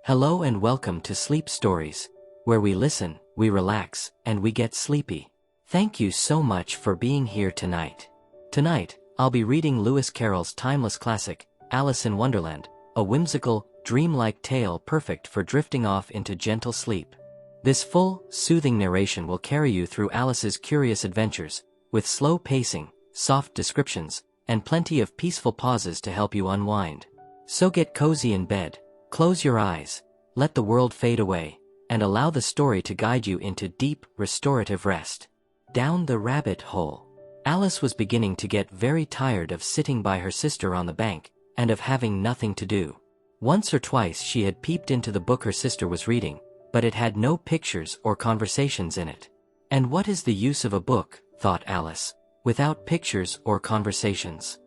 Hello and welcome to Sleep Stories, where we listen, we relax, and we get sleepy. Thank you so much for being here tonight. Tonight, I'll be reading Lewis Carroll's timeless classic, Alice in Wonderland, a whimsical, dreamlike tale perfect for drifting off into gentle sleep. This full, soothing narration will carry you through Alice's curious adventures, with slow pacing, soft descriptions, and plenty of peaceful pauses to help you unwind. So get cozy in bed, close your eyes, let the world fade away, and allow the story to guide you into deep, restorative rest. Down the rabbit hole. Alice was beginning to get very tired of sitting by her sister on the bank, and of having nothing to do. Once or twice she had peeped into the book her sister was reading, but it had no pictures or conversations in it. And what is the use of a book, thought Alice, without pictures or conversations?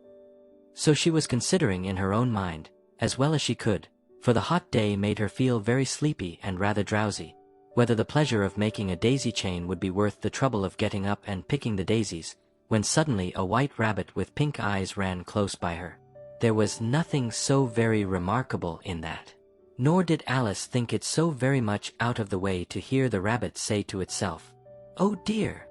So she was considering in her own mind, as well as she could, for the hot day made her feel very sleepy and rather drowsy, whether the pleasure of making a daisy chain would be worth the trouble of getting up and picking the daisies, when suddenly a white rabbit with pink eyes ran close by her. There was nothing so very remarkable in that. Nor did Alice think it so very much out of the way to hear the rabbit say to itself, oh dear,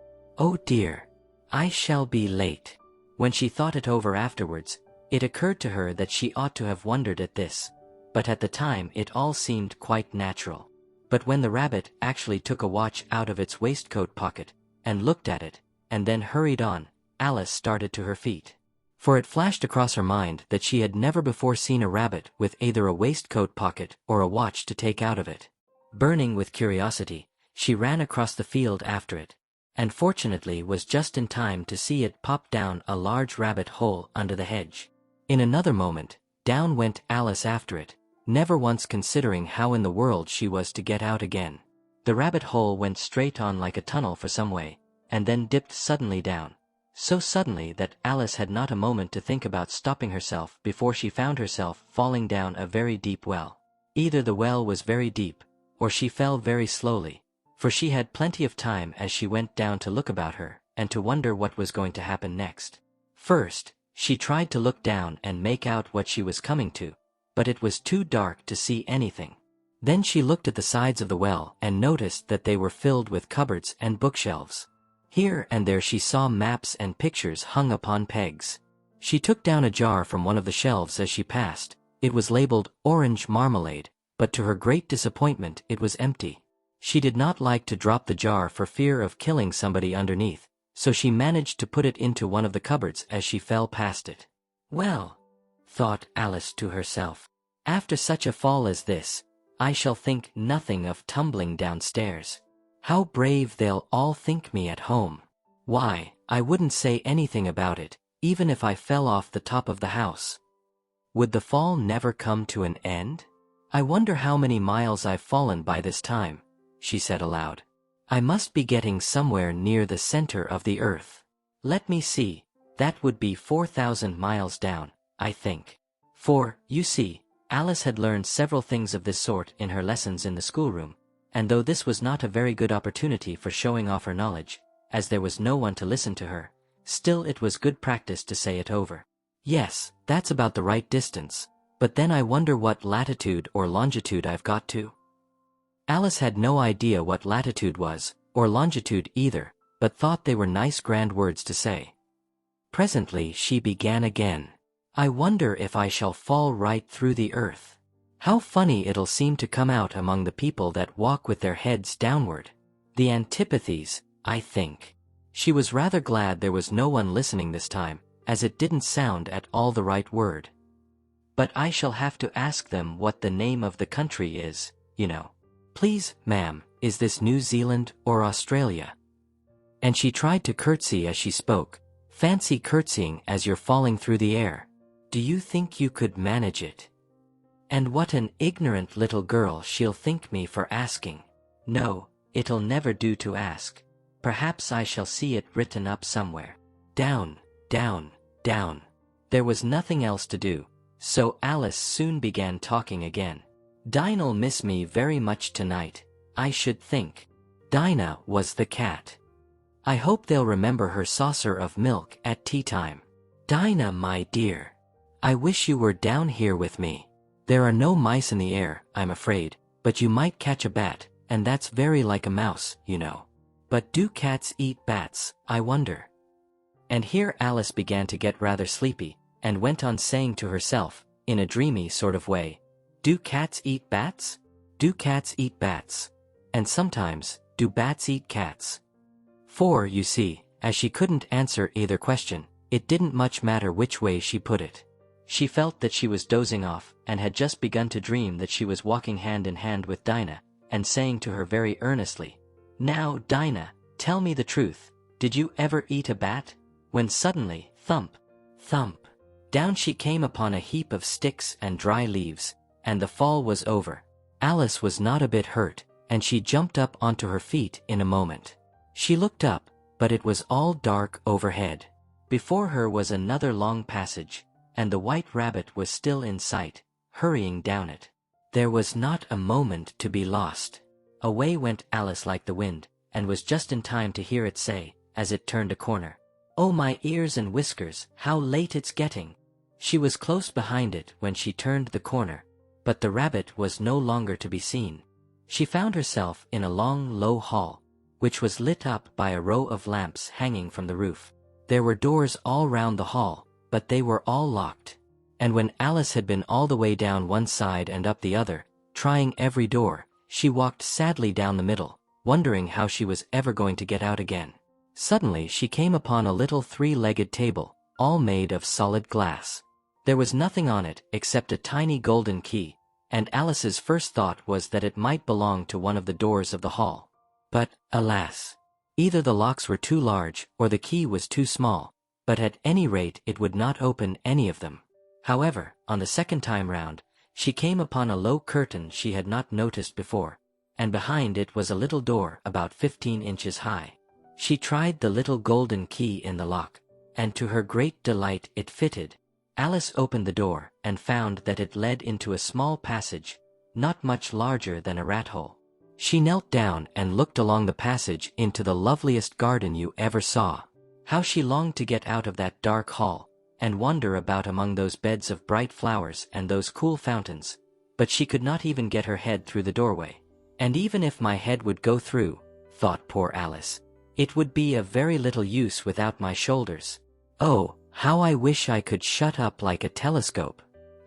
I shall be late." When she thought it over afterwards, it occurred to her that she ought to have wondered at this, but at the time it all seemed quite natural. But when the rabbit actually took a watch out of its waistcoat pocket, and looked at it, and then hurried on, Alice started to her feet. For it flashed across her mind that she had never before seen a rabbit with either a waistcoat pocket or a watch to take out of it. Burning with curiosity, she ran across the field after it, and fortunately was just in time to see it pop down a large rabbit hole under the hedge. In another moment, down went Alice after it, never once considering how in the world she was to get out again. The rabbit hole went straight on like a tunnel for some way, and then dipped suddenly down. So suddenly that Alice had not a moment to think about stopping herself before she found herself falling down a very deep well. Either the well was very deep, or she fell very slowly, for she had plenty of time as she went down to look about her, and to wonder what was going to happen next. First, she tried to look down and make out what she was coming to, but it was too dark to see anything. Then she looked at the sides of the well and noticed that they were filled with cupboards and bookshelves. Here and there she saw maps and pictures hung upon pegs. She took down a jar from one of the shelves as she passed. It was labeled orange marmalade, but to her great disappointment it was empty. She did not like to drop the jar for fear of killing somebody underneath, so she managed to put it into one of the cupboards as she fell past it. Well, thought Alice to herself, after such a fall as this, I shall think nothing of tumbling downstairs. How brave they'll all think me at home. Why, I wouldn't say anything about it, even if I fell off the top of the house. Would the fall never come to an end? I wonder how many miles I've fallen by this time, she said aloud. I must be getting somewhere near the center of the earth. Let me see, that would be 4,000 miles down, I think. For, you see, Alice had learned several things of this sort in her lessons in the schoolroom, and though this was not a very good opportunity for showing off her knowledge, as there was no one to listen to her, still it was good practice to say it over. Yes, that's about the right distance, but then I wonder what latitude or longitude I've got to. Alice had no idea what latitude was, or longitude either, but thought they were nice grand words to say. Presently she began again. I wonder if I shall fall right through the earth. How funny it'll seem to come out among the people that walk with their heads downward. The antipathies, I think. She was rather glad there was no one listening this time, as it didn't sound at all the right word. But I shall have to ask them what the name of the country is, you know. Please, ma'am, is this New Zealand or Australia? And she tried to curtsy as she spoke. Fancy curtsying as you're falling through the air. Do you think you could manage it? And what an ignorant little girl she'll think me for asking. No, it'll never do to ask. Perhaps I shall see it written up somewhere. Down, down, down. There was nothing else to do, so Alice soon began talking again. Dinah'll miss me very much tonight, I should think. Dinah was the cat. I hope they'll remember her saucer of milk at tea time. Dinah, my dear, I wish you were down here with me. There are no mice in the air, I'm afraid, but you might catch a bat, and that's very like a mouse, you know. But do cats eat bats, I wonder?" And here Alice began to get rather sleepy, and went on saying to herself, in a dreamy sort of way, "Do cats eat bats? Do cats eat bats? And sometimes, do bats eat cats?" For, you see, as she couldn't answer either question, it didn't much matter which way she put it. She felt that she was dozing off, and had just begun to dream that she was walking hand in hand with Dinah, and saying to her very earnestly, "Now, Dinah, tell me the truth, did you ever eat a bat?" When suddenly, thump, thump, down she came upon a heap of sticks and dry leaves, and the fall was over. Alice was not a bit hurt, and she jumped up onto her feet in a moment. She looked up, but it was all dark overhead. Before her was another long passage, and the white rabbit was still in sight, hurrying down it. There was not a moment to be lost. Away went Alice like the wind, and was just in time to hear it say, as it turned a corner, "Oh my ears and whiskers, how late it's getting!" She was close behind it when she turned the corner, but the rabbit was no longer to be seen. She found herself in a long, low hall, which was lit up by a row of lamps hanging from the roof. There were doors all round the hall, but they were all locked. And when Alice had been all the way down one side and up the other, trying every door, she walked sadly down the middle, wondering how she was ever going to get out again. Suddenly she came upon a little three-legged table, all made of solid glass. There was nothing on it except a tiny golden key, and Alice's first thought was that it might belong to one of the doors of the hall. But, alas! Either the locks were too large or the key was too small, but at any rate it would not open any of them. However, on the second time round, she came upon a low curtain she had not noticed before, and behind it was a little door about 15 inches high. She tried the little golden key in the lock, and to her great delight it fitted. Alice opened the door and found that it led into a small passage, not much larger than a rat hole. She knelt down and looked along the passage into the loveliest garden you ever saw. How she longed to get out of that dark hall, and wander about among those beds of bright flowers and those cool fountains, but she could not even get her head through the doorway. "And even if my head would go through," thought poor Alice, "it would be of very little use without my shoulders. Oh, how I wish I could shut up like a telescope.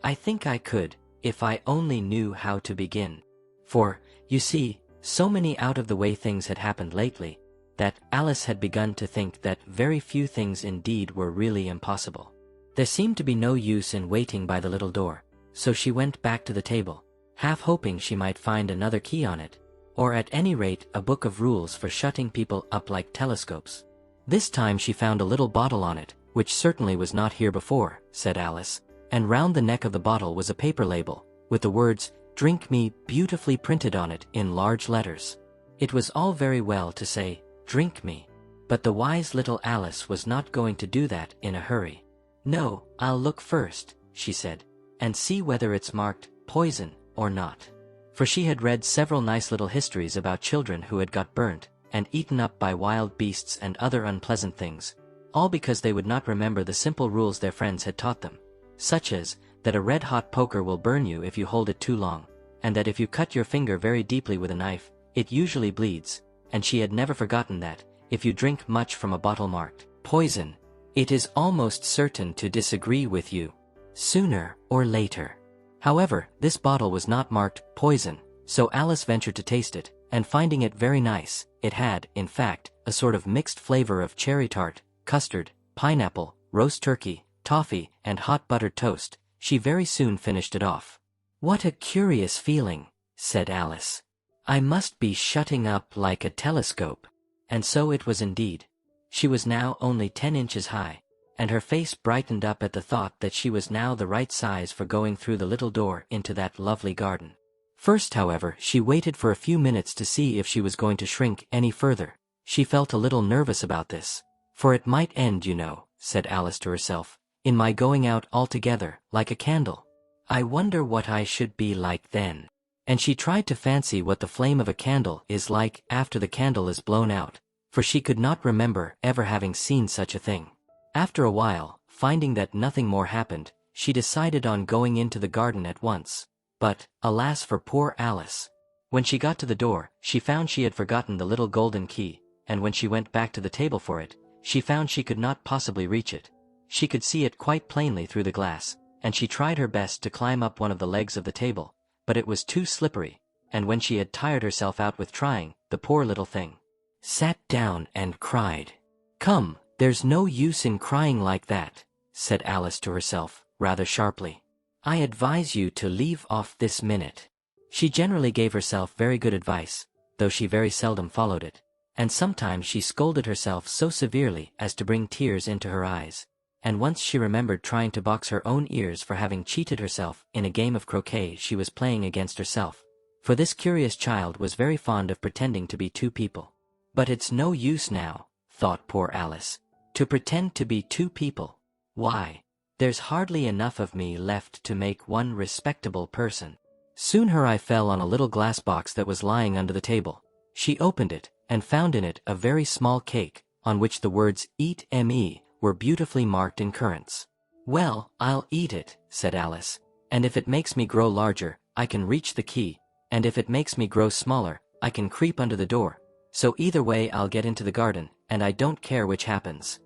I think I could, if I only knew how to begin." For, you see, so many out-of-the-way things had happened lately, that Alice had begun to think that very few things indeed were really impossible. There seemed to be no use in waiting by the little door, so she went back to the table, half hoping she might find another key on it, or at any rate a book of rules for shutting people up like telescopes. This time she found a little bottle on it, which certainly was not here before, said Alice, and round the neck of the bottle was a paper label, with the words, "Drink me," beautifully printed on it in large letters. It was all very well to say, "Drink me," but the wise little Alice was not going to do that in a hurry. "No, I'll look first," she said, "and see whether it's marked poison or not." For she had read several nice little histories about children who had got burnt and eaten up by wild beasts and other unpleasant things, all because they would not remember the simple rules their friends had taught them, such as that a red-hot poker will burn you if you hold it too long, and that if you cut your finger very deeply with a knife, it usually bleeds, and she had never forgotten that, if you drink much from a bottle marked poison, it is almost certain to disagree with you, sooner or later. However, this bottle was not marked poison, so Alice ventured to taste it, and finding it very nice, it had, in fact, a sort of mixed flavor of cherry tart, custard, pineapple, roast turkey, toffee, and hot buttered toast. She very soon finished it off. "What a curious feeling," said Alice. "I must be shutting up like a telescope." And so it was indeed. She was now only 10 inches high, and her face brightened up at the thought that she was now the right size for going through the little door into that lovely garden. First, however, she waited for a few minutes to see if she was going to shrink any further. She felt a little nervous about this, for it might end, you know, said Alice to herself, in my going out altogether, like a candle. I wonder what I should be like then. And she tried to fancy what the flame of a candle is like after the candle is blown out, for she could not remember ever having seen such a thing. After a while, finding that nothing more happened, she decided on going into the garden at once. But, alas for poor Alice! When she got to the door, she found she had forgotten the little golden key, and when she went back to the table for it, she found she could not possibly reach it. She could see it quite plainly through the glass, and she tried her best to climb up one of the legs of the table, but it was too slippery, and when she had tired herself out with trying, the poor little thing sat down and cried. "Come, there's no use in crying like that," said Alice to herself, rather sharply. "I advise you to leave off this minute." She generally gave herself very good advice, though she very seldom followed it, and sometimes she scolded herself so severely as to bring tears into her eyes, and once she remembered trying to box her own ears for having cheated herself in a game of croquet she was playing against herself, for this curious child was very fond of pretending to be two people. "But it's no use now," thought poor Alice, "to pretend to be two people. Why, there's hardly enough of me left to make one respectable person." Soon her eye fell on a little glass box that was lying under the table. She opened it, and found in it a very small cake, on which the words "Eat me" were beautifully marked in currants. "Well, I'll eat it," said Alice, "and if it makes me grow larger, I can reach the key, and if it makes me grow smaller, I can creep under the door. So either way I'll get into the garden, and I don't care which happens."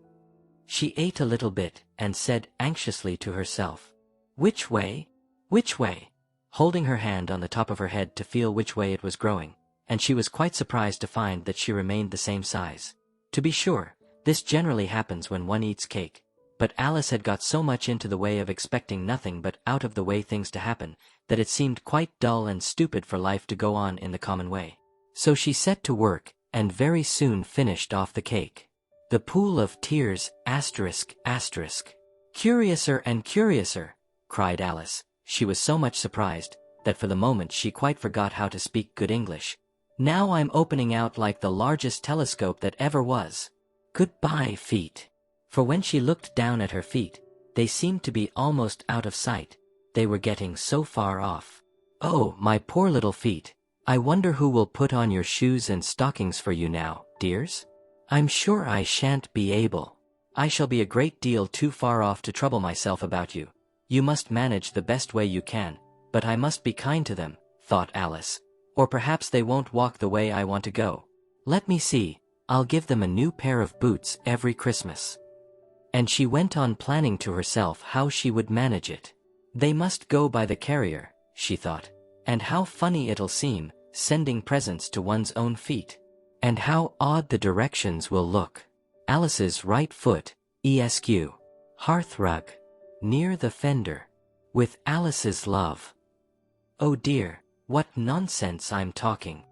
She ate a little bit, and said anxiously to herself, "Which way? Which way?" holding her hand on the top of her head to feel which way it was growing, and she was quite surprised to find that she remained the same size. To be sure, this generally happens when one eats cake, but Alice had got so much into the way of expecting nothing but out-of-the-way things to happen, that it seemed quite dull and stupid for life to go on in the common way. So she set to work, and very soon finished off the cake. "The pool of tears, asterisk, asterisk. Curiouser and curiouser," cried Alice. She was so much surprised, that for the moment she quite forgot how to speak good English. "Now I'm opening out like the largest telescope that ever was. Goodbye, feet." For when she looked down at her feet, they seemed to be almost out of sight, they were getting so far off. "Oh, my poor little feet, I wonder who will put on your shoes and stockings for you now, dears? I'm sure I shan't be able. I shall be a great deal too far off to trouble myself about you. You must manage the best way you can, but I must be kind to them," thought Alice, "or perhaps they won't walk the way I want to go. Let me see, I'll give them a new pair of boots every Christmas." And she went on planning to herself how she would manage it. "They must go by the carrier," she thought, "and how funny it'll seem, sending presents to one's own feet. And how odd the directions will look. Alice's right foot, ESQ. Hearthrug. Near the fender. With Alice's love. Oh dear, what nonsense I'm talking."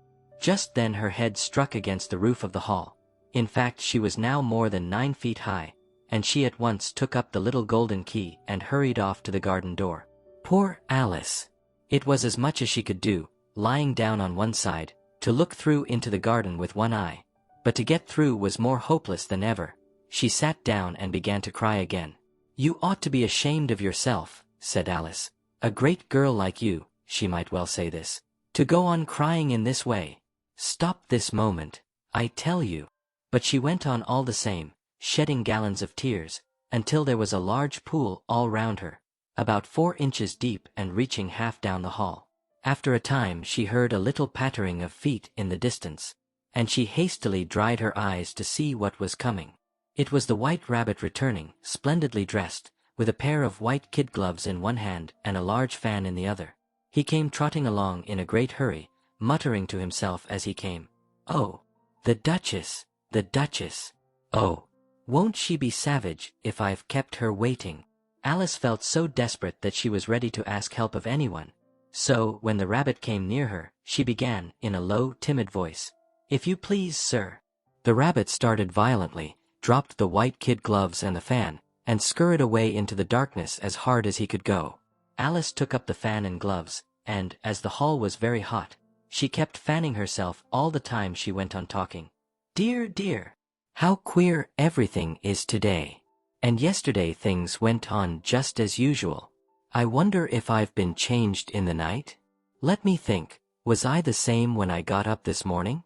Just then her head struck against the roof of the hall. In fact, she was now more than 9 feet high, and she at once took up the little golden key and hurried off to the garden door. Poor Alice! It was as much as she could do, lying down on one side, to look through into the garden with one eye. But to get through was more hopeless than ever. She sat down and began to cry again. "You ought to be ashamed of yourself," said Alice. "A great girl like you," she might well say this, "to go on crying in this way. Stop this moment, I tell you." But she went on all the same, shedding gallons of tears, until there was a large pool all round her, about 4 inches deep and reaching half down the hall. After a time she heard a little pattering of feet in the distance, and she hastily dried her eyes to see what was coming. It was the White Rabbit returning, splendidly dressed, with a pair of white kid gloves in one hand and a large fan in the other. He came trotting along in a great hurry, muttering to himself as he came, "Oh, the Duchess, the Duchess! Oh, won't she be savage if I've kept her waiting?" Alice felt so desperate that she was ready to ask help of anyone. So, when the rabbit came near her, she began, in a low, timid voice, "If you please, sir." The rabbit started violently, dropped the white kid gloves and the fan, and scurried away into the darkness as hard as he could go. Alice took up the fan and gloves, and, as the hall was very hot, she kept fanning herself all the time she went on talking. "Dear, dear, how queer everything is today. And yesterday things went on just as usual. I wonder if I've been changed in the night? Let me think, was I the same when I got up this morning?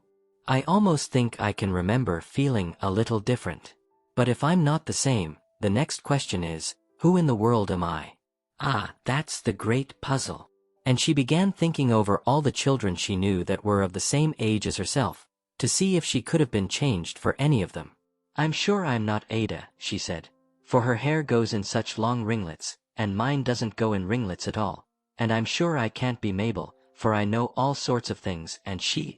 I almost think I can remember feeling a little different. But if I'm not the same, the next question is, who in the world am I? Ah, that's the great puzzle. And she began thinking over all the children she knew that were of the same age as herself, to see if she could have been changed for any of them. I'm sure I'm not Ada, she said, for her hair goes in such long ringlets, and mine doesn't go in ringlets at all. And I'm sure I can't be Mabel, for I know all sorts of things, and she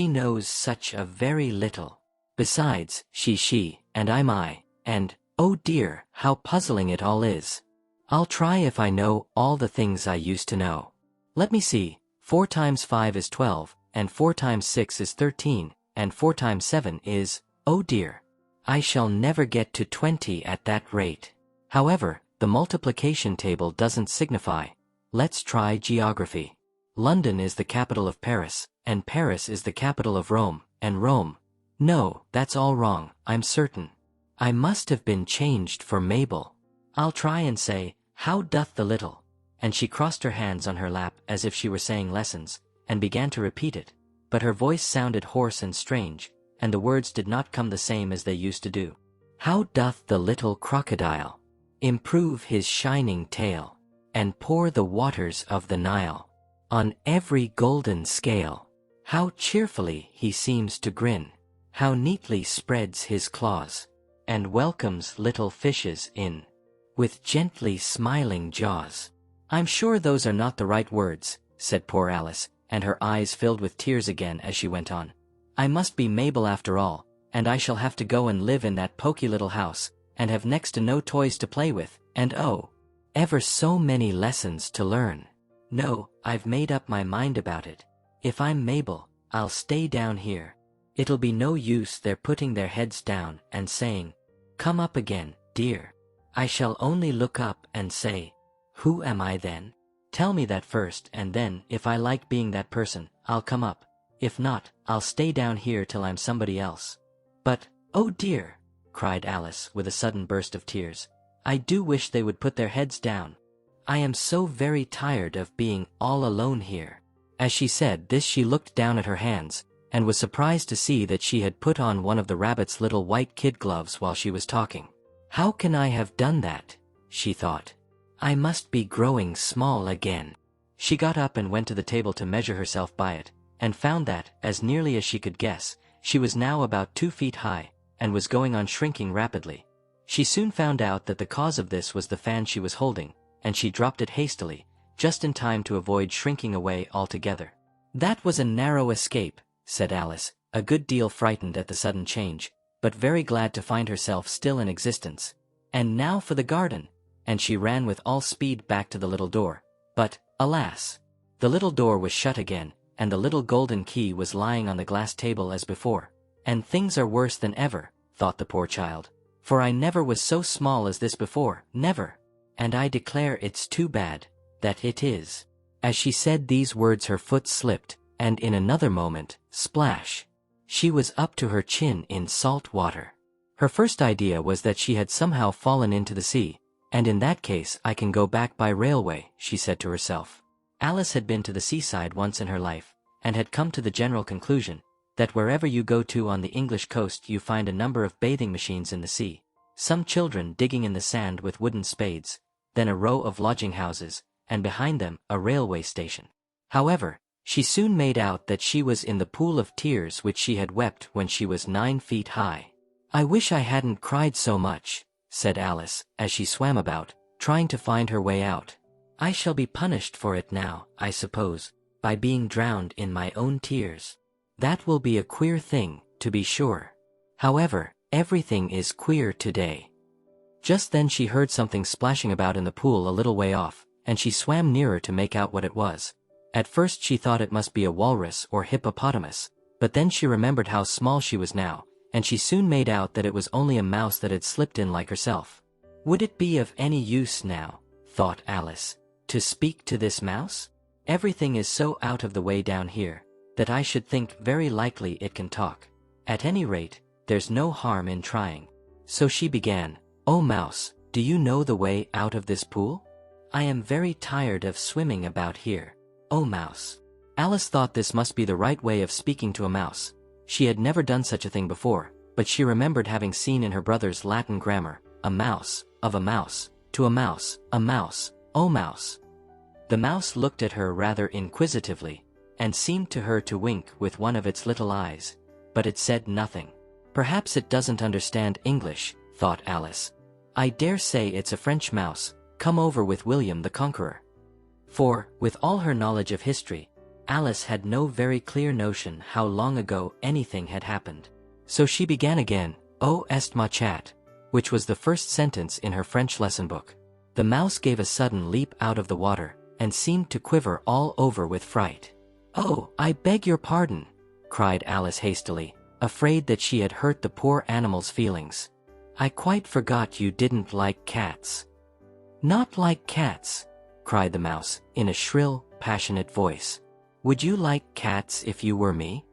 knows such a very little. Besides, she, and I'm I, and, oh dear, how puzzling it all is. I'll try if I know all the things I used to know. Let me see, 4 times 5 is 12, and 4 times 6 is 13, and 4 times 7 is, oh dear. I shall never get to 20 at that rate. However, the multiplication table doesn't signify. Let's try geography. London is the capital of Paris, and Paris is the capital of Rome, and Rome. No, that's all wrong, I'm certain. I must have been changed for Mabel. I'll try and say, how doth the little? And she crossed her hands on her lap as if she were saying lessons, and began to repeat it, but her voice sounded hoarse and strange, and the words did not come the same as they used to do. How doth the little crocodile improve his shining tail, and pour the waters of the Nile on every golden scale? How cheerfully he seems to grin, how neatly spreads his claws, and welcomes little fishes in with gently smiling jaws. I'm sure those are not the right words, said poor Alice, and her eyes filled with tears again as she went on. I must be Mabel after all, and I shall have to go and live in that poky little house, and have next to no toys to play with, and oh, ever so many lessons to learn. No, I've made up my mind about it. If I'm Mabel, I'll stay down here. It'll be no use their putting their heads down and saying, come up again, dear. I shall only look up and say, who am I then? Tell me that first, and then, if I like being that person, I'll come up. If not, I'll stay down here till I'm somebody else. But, oh dear, cried Alice with a sudden burst of tears, I do wish they would put their heads down. I am so very tired of being all alone here. As she said this she looked down at her hands, and was surprised to see that she had put on one of the rabbit's little white kid gloves while she was talking. How can I have done that? She thought. I must be growing small again. She got up and went to the table to measure herself by it, and found that, as nearly as she could guess, she was now about 2 feet high, and was going on shrinking rapidly. She soon found out that the cause of this was the fan she was holding, and she dropped it hastily, just in time to avoid shrinking away altogether. That was a narrow escape, said Alice, a good deal frightened at the sudden change, but very glad to find herself still in existence. And now for the garden, and she ran with all speed back to the little door. But, alas! The little door was shut again, and the little golden key was lying on the glass table as before. And things are worse than ever, thought the poor child, for I never was so small as this before, never. And I declare it's too bad, that it is. As she said these words her foot slipped, and in another moment, splash! She was up to her chin in salt water. Her first idea was that she had somehow fallen into the sea, and in that case I can go back by railway, she said to herself. Alice had been to the seaside once in her life, and had come to the general conclusion that wherever you go to on the English coast you find a number of bathing machines in the sea, some children digging in the sand with wooden spades, then a row of lodging houses, and behind them a railway station. However, she soon made out that she was in the pool of tears which she had wept when she was 9 feet high. I wish I hadn't cried so much, said Alice, as she swam about, trying to find her way out. I shall be punished for it now, I suppose, by being drowned in my own tears. That will be a queer thing, to be sure. However, everything is queer today. Just then she heard something splashing about in the pool a little way off, and she swam nearer to make out what it was. At first she thought it must be a walrus or hippopotamus, but then she remembered how small she was now, and she soon made out that it was only a mouse that had slipped in like herself. Would it be of any use now, thought Alice, to speak to this mouse? Everything is so out of the way down here, that I should think very likely it can talk. At any rate, there's no harm in trying. So she began, "Oh mouse, do you know the way out of this pool? I am very tired of swimming about here. Oh mouse." Alice thought this must be the right way of speaking to a mouse. She had never done such a thing before, but she remembered having seen in her brother's Latin grammar, a mouse, of a mouse, to a mouse, oh mouse. The mouse looked at her rather inquisitively, and seemed to her to wink with one of its little eyes, but it said nothing. Perhaps it doesn't understand English, thought Alice. I dare say it's a French mouse, come over with William the Conqueror. For, with all her knowledge of history, Alice had no very clear notion how long ago anything had happened. So she began again, "Oh est ma chat," which was the first sentence in her French lesson book. The mouse gave a sudden leap out of the water, and seemed to quiver all over with fright. "Oh, I beg your pardon," cried Alice hastily, afraid that she had hurt the poor animal's feelings. "I quite forgot you didn't like cats." "Not like cats?" cried the mouse, in a shrill, passionate voice. "Would you like cats if you were me?"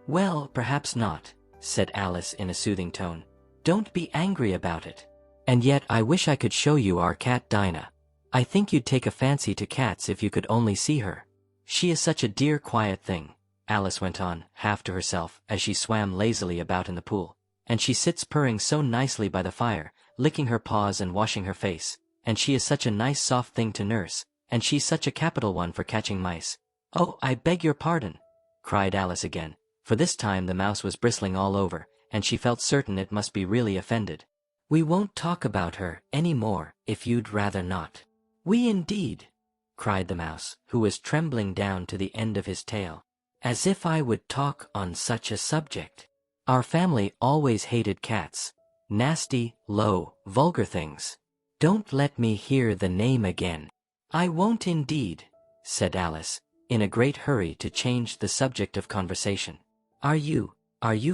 "Well, perhaps not," said Alice in a soothing tone. "Don't be angry about it. And yet I wish I could show you our cat Dinah. I think you'd take a fancy to cats if you could only see her. She is such a dear quiet thing," Alice went on, half to herself, as she swam lazily about in the pool. "And she sits purring so nicely by the fire, licking her paws and washing her face, and she is such a nice soft thing to nurse, and she's such a capital one for catching mice." "Oh, I beg your pardon," cried Alice again, for this time the mouse was bristling all over, and she felt certain it must be really offended. "We won't talk about her any more, if you'd rather not." "We indeed," cried the mouse, who was trembling down to the end of his tail. "As if I would talk on such a subject. Our family always hated cats. Nasty, low, vulgar things. Don't let me hear the name again." "I won't indeed," said Alice, in a great hurry to change the subject of conversation. Are you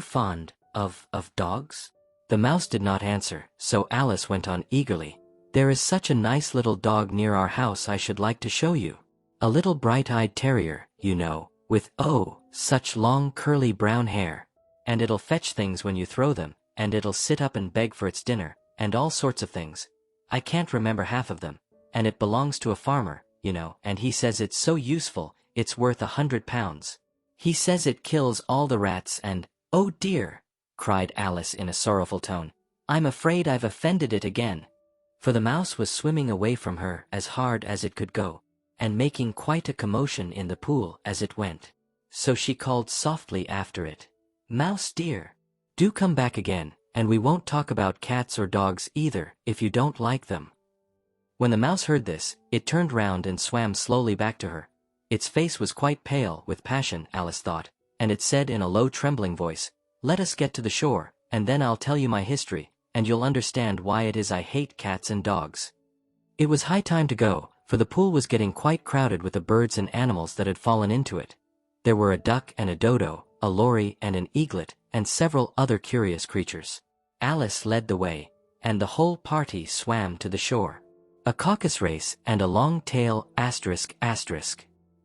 fond of dogs?" The mouse did not answer, so Alice went on eagerly. "There is such a nice little dog near our house I should like to show you. A little bright-eyed terrier, you know, with, oh, such long curly brown hair. And it'll fetch things when you throw them, and it'll sit up and beg for its dinner, and all sorts of things. I can't remember half of them. And it belongs to a farmer, you know, and he says it's so useful, it's worth £100. He says it kills all the rats and—" "Oh dear," cried Alice in a sorrowful tone. "I'm afraid I've offended it again." For the mouse was swimming away from her as hard as it could go, and making quite a commotion in the pool as it went. So she called softly after it, "Mouse dear, do come back again, and we won't talk about cats or dogs either, if you don't like them." When the mouse heard this, it turned round and swam slowly back to her. Its face was quite pale with passion, Alice thought, and it said in a low trembling voice, "Let us get to the shore, and then I'll tell you my history, and you'll understand why it is I hate cats and dogs." It was high time to go, for the pool was getting quite crowded with the birds and animals that had fallen into it. There were a duck and a dodo, a lory and an eaglet, and several other curious creatures. Alice led the way, and the whole party swam to the shore. A caucus race and a long tail ***.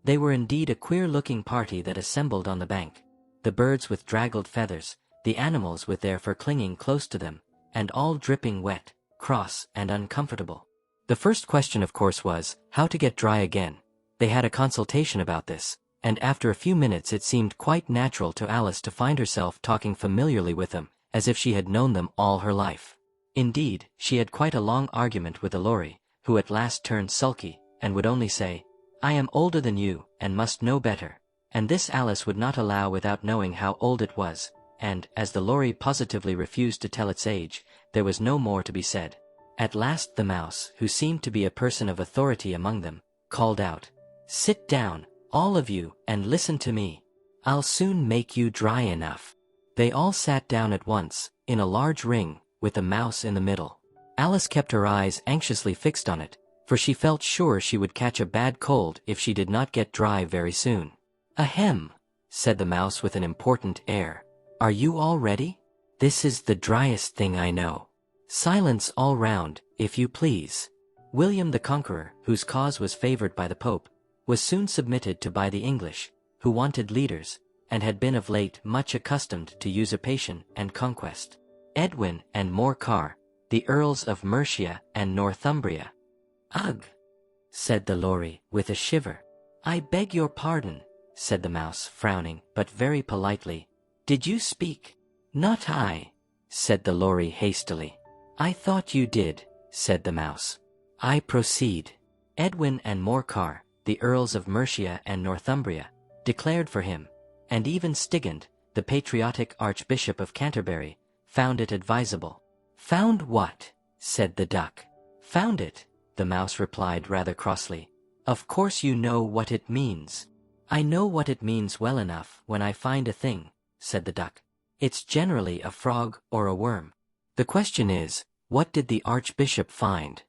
They were indeed a queer-looking party that assembled on the bank. The birds with draggled feathers, the animals with their fur clinging close to them, and all dripping wet, cross, and uncomfortable. The first question of course was, how to get dry again. They had a consultation about this, and after a few minutes it seemed quite natural to Alice to find herself talking familiarly with them, as if she had known them all her life. Indeed, she had quite a long argument with the lory, who at last turned sulky, and would only say, "I am older than you, and must know better." And this Alice would not allow without knowing how old it was, and, as the lory positively refused to tell its age, there was no more to be said. At last the mouse, who seemed to be a person of authority among them, called out, "Sit down, all of you, and listen to me. I'll soon make you dry enough." They all sat down at once, in a large ring, with the mouse in the middle. Alice kept her eyes anxiously fixed on it, for she felt sure she would catch a bad cold if she did not get dry very soon. "Ahem," said the mouse with an important air. "Are you all ready? This is the driest thing I know. Silence all round, if you please." William the Conqueror, whose cause was favored by the Pope, was soon submitted to by the English, who wanted leaders, and had been of late much accustomed to usurpation and conquest. Edwin and Morcar, the Earls of Mercia and Northumbria. "Ugh," said the lory, with a shiver. "I beg your pardon," said the mouse, frowning, but very politely. "Did you speak?" "Not I," said the lory hastily. "I thought you did," said the mouse. I proceed. Edwin and Morcar, the Earls of Mercia and Northumbria, declared for him, and even Stigand, the patriotic Archbishop of Canterbury, found it advisable. Found what? Said the duck. Found it, the mouse replied rather crossly. Of course you know what it means. I know what it means well enough when I find a thing, said the duck. It's generally a frog or a worm. The question is, what did the Archbishop find?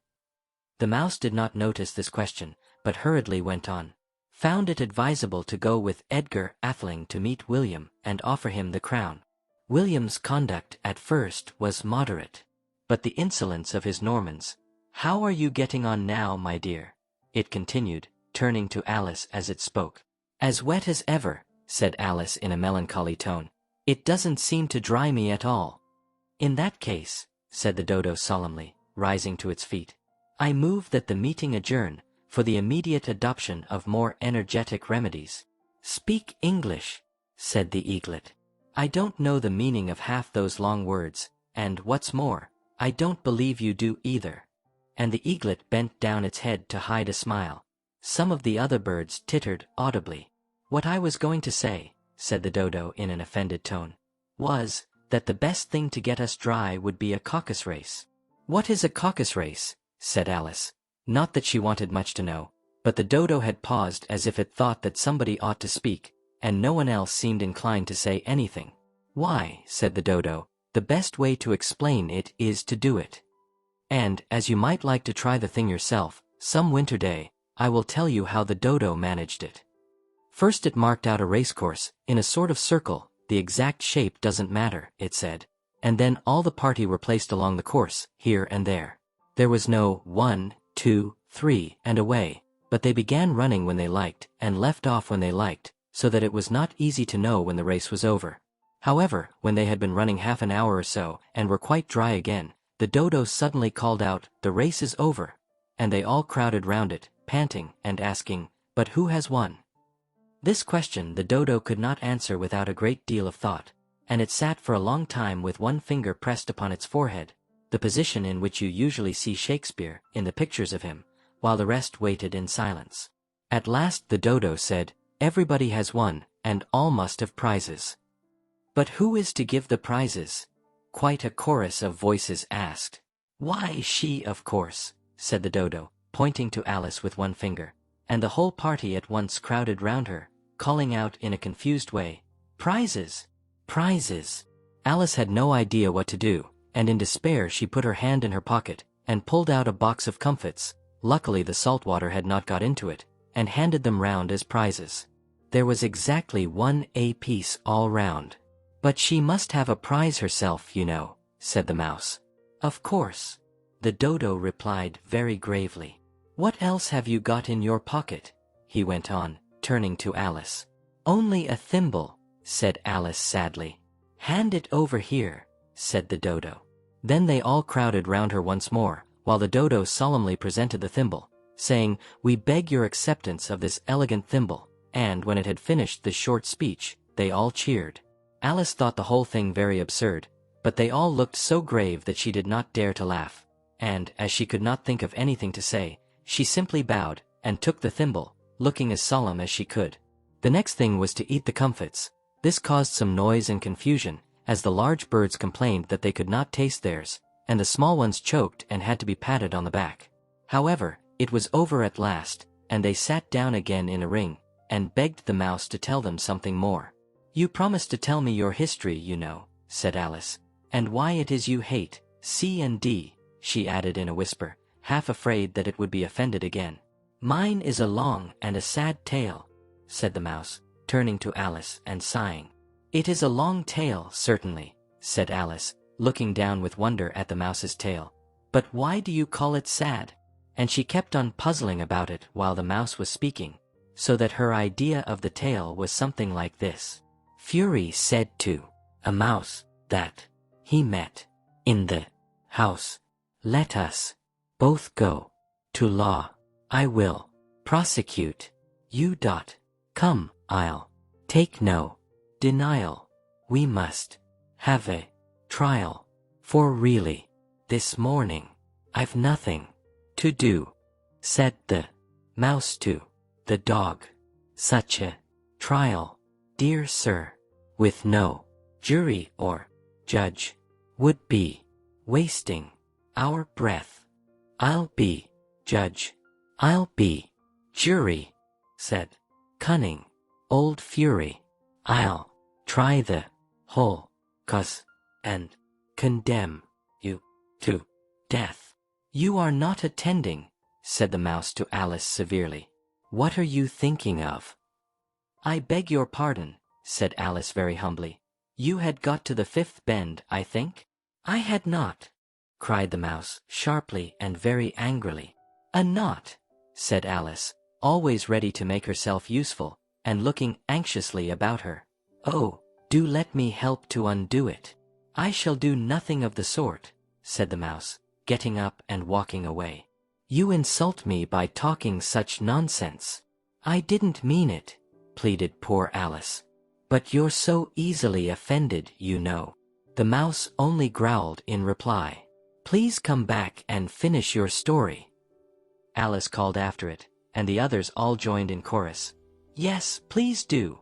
The mouse did not notice this question, but hurriedly went on. Found it advisable to go with Edgar Atheling to meet William and offer him the crown. William's conduct at first was moderate, but the insolence of his Normans. How are you getting on now, my dear? It continued, turning to Alice as it spoke. As wet as ever, said Alice in a melancholy tone. It doesn't seem to dry me at all. In that case, said the dodo solemnly, rising to its feet, I move that the meeting adjourn, for the immediate adoption of more energetic remedies. Speak English, said the eaglet. I don't know the meaning of half those long words, and what's more, I don't believe you do either. And the eaglet bent down its head to hide a smile. Some of the other birds tittered audibly. What I was going to say, said the dodo in an offended tone, was that the best thing to get us dry would be a caucus race. What is a caucus race? Said Alice. Not that she wanted much to know, but the dodo had paused as if it thought that somebody ought to speak, and no one else seemed inclined to say anything. Why, said the dodo, the best way to explain it is to do it. And, as you might like to try the thing yourself, some winter day, I will tell you how the dodo managed it. First it marked out a racecourse, in a sort of circle, the exact shape doesn't matter, it said, and then all the party were placed along the course, here and there. There was no 1, 2, 3, and away, but they began running when they liked, and left off when they liked, so that it was not easy to know when the race was over. However, when they had been running half an hour or so, and were quite dry again, the dodo suddenly called out, "The race is over," and they all crowded round it, panting, and asking, "But who has won?" This question the dodo could not answer without a great deal of thought, and it sat for a long time with one finger pressed upon its forehead, the position in which you usually see Shakespeare in the pictures of him, while the rest waited in silence. At last the dodo said, "Everybody has won, and all must have prizes." "But who is to give the prizes?" quite a chorus of voices asked. "Why, she, of course," said the dodo, pointing to Alice with one finger, and the whole party at once crowded round her, calling out in a confused way, "Prizes! Prizes!" Alice had no idea what to do, and in despair she put her hand in her pocket, and pulled out a box of comfits, luckily the salt water had not got into it, and handed them round as prizes. There was exactly 1 apiece all round. "But she must have a prize herself, you know," said the mouse. "Of course," the dodo replied very gravely. "What else have you got in your pocket?" he went on, turning to Alice. "Only a thimble," said Alice sadly. "Hand it over here," said the dodo. Then they all crowded round her once more, while the dodo solemnly presented the thimble, saying, "We beg your acceptance of this elegant thimble," and when it had finished this short speech, they all cheered. Alice thought the whole thing very absurd, but they all looked so grave that she did not dare to laugh, and, as she could not think of anything to say, she simply bowed, and took the thimble, looking as solemn as she could. The next thing was to eat the comfits. This caused some noise and confusion, as the large birds complained that they could not taste theirs, and the small ones choked and had to be patted on the back. However, it was over at last, and they sat down again in a ring, and begged the mouse to tell them something more. "You promised to tell me your history, you know," said Alice, "and why it is you hate C and D," she added in a whisper, half afraid that it would be offended again. "Mine is a long and a sad tale," said the mouse, turning to Alice and sighing. "It is a long tale, certainly," said Alice, looking down with wonder at the mouse's tail. "But why do you call it sad?" And she kept on puzzling about it while the mouse was speaking, so that her idea of the tale was something like this. Fury said to a mouse that he met in the house, "Let us both go to law. I will prosecute you. Come, I'll take no denial. We must have a trial, for really, this morning, I've nothing to do," said the mouse to the dog. "Such a trial, dear sir, with no jury or judge, would be wasting our breath. I'll be judge, I'll be jury," said cunning old Fury. "I'll try the whole cause and condemn you to death." "You are not attending," said the mouse to Alice severely. "What are you thinking of?" "I beg your pardon," said Alice very humbly. "You had got to the fifth bend, I think?" "I had not," cried the mouse, sharply and very angrily. "A knot," said Alice, always ready to make herself useful, and looking anxiously about her. "Oh, do let me help to undo it." "I shall do nothing of the sort," said the mouse, getting up and walking away. "You insult me by talking such nonsense." "I didn't mean it," pleaded poor Alice. "But you're so easily offended, you know." The mouse only growled in reply. "Please come back and finish your story," Alice called after it, and the others all joined in chorus. "Yes, please do."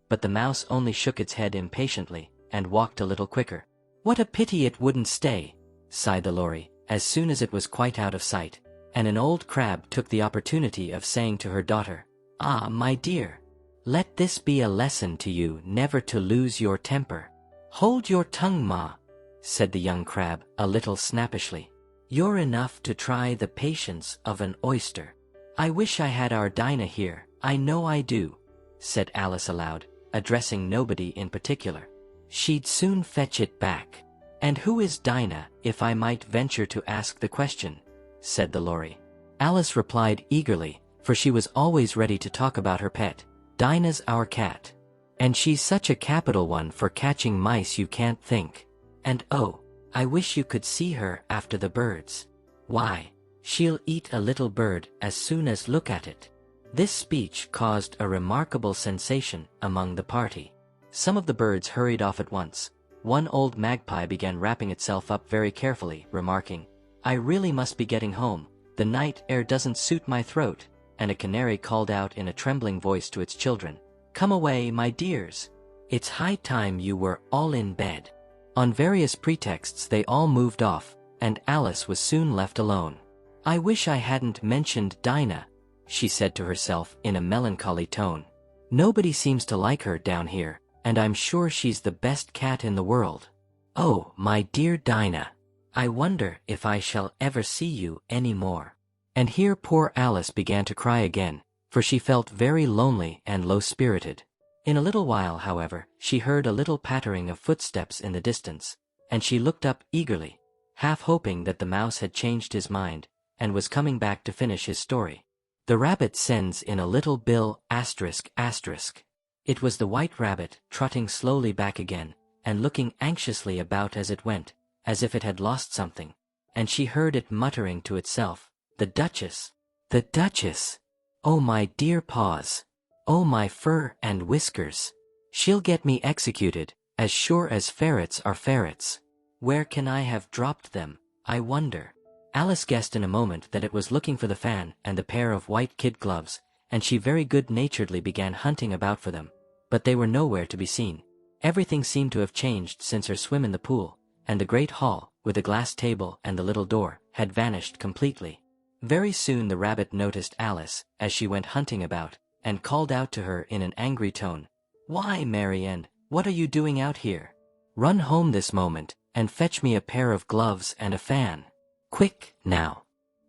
But the mouse only shook its head impatiently, and walked a little quicker. "What a pity it wouldn't stay," sighed the lorry, as soon as it was quite out of sight, and an old crab took the opportunity of saying to her daughter, "Ah, my dear, let this be a lesson to you never to lose your temper." "Hold your tongue, ma," said the young crab, a little snappishly. "You're enough to try the patience of an oyster." "I wish I had our Dinah here, I know I do," said Alice aloud, addressing nobody in particular. "She'd soon fetch it back." "And who is Dinah, if I might venture to ask the question?" said the lorry. Alice replied eagerly, for she was always ready to talk about her pet. "Dinah's our cat. And she's such a capital one for catching mice you can't think. And oh, I wish you could see her after the birds. Why, she'll eat a little bird as soon as look at it." This speech caused a remarkable sensation among the party. Some of the birds hurried off at once. One old magpie began wrapping itself up very carefully, remarking, "I really must be getting home, the night air doesn't suit my throat," and a canary called out in a trembling voice to its children, "Come away, my dears. It's high time you were all in bed." On various pretexts they all moved off, and Alice was soon left alone. "I wish I hadn't mentioned Dinah," she said to herself in a melancholy tone. "Nobody seems to like her down here, and I'm sure she's the best cat in the world. Oh, my dear Dinah, I wonder if I shall ever see you any more." And here poor Alice began to cry again, for she felt very lonely and low-spirited. In a little while, however, she heard a little pattering of footsteps in the distance, and she looked up eagerly, half hoping that the mouse had changed his mind, and was coming back to finish his story. "The rabbit sends in a little bill asterisk asterisk." It was the white rabbit, trotting slowly back again, and looking anxiously about as it went, as if it had lost something, and she heard it muttering to itself, "The Duchess! The Duchess! Oh, my dear paws! Oh, my fur and whiskers! She'll get me executed, as sure as ferrets are ferrets. Where can I have dropped them, I wonder?" Alice guessed in a moment that it was looking for the fan and the pair of white kid gloves, and she very good-naturedly began hunting about for them, but they were nowhere to be seen. Everything seemed to have changed since her swim in the pool, and the great hall, with the glass table and the little door, had vanished completely. Very soon the rabbit noticed Alice, as she went hunting about, and called out to her in an angry tone, "Why, Marianne, what are you doing out here? Run home this moment, and fetch me a pair of gloves and a fan. Quick, now."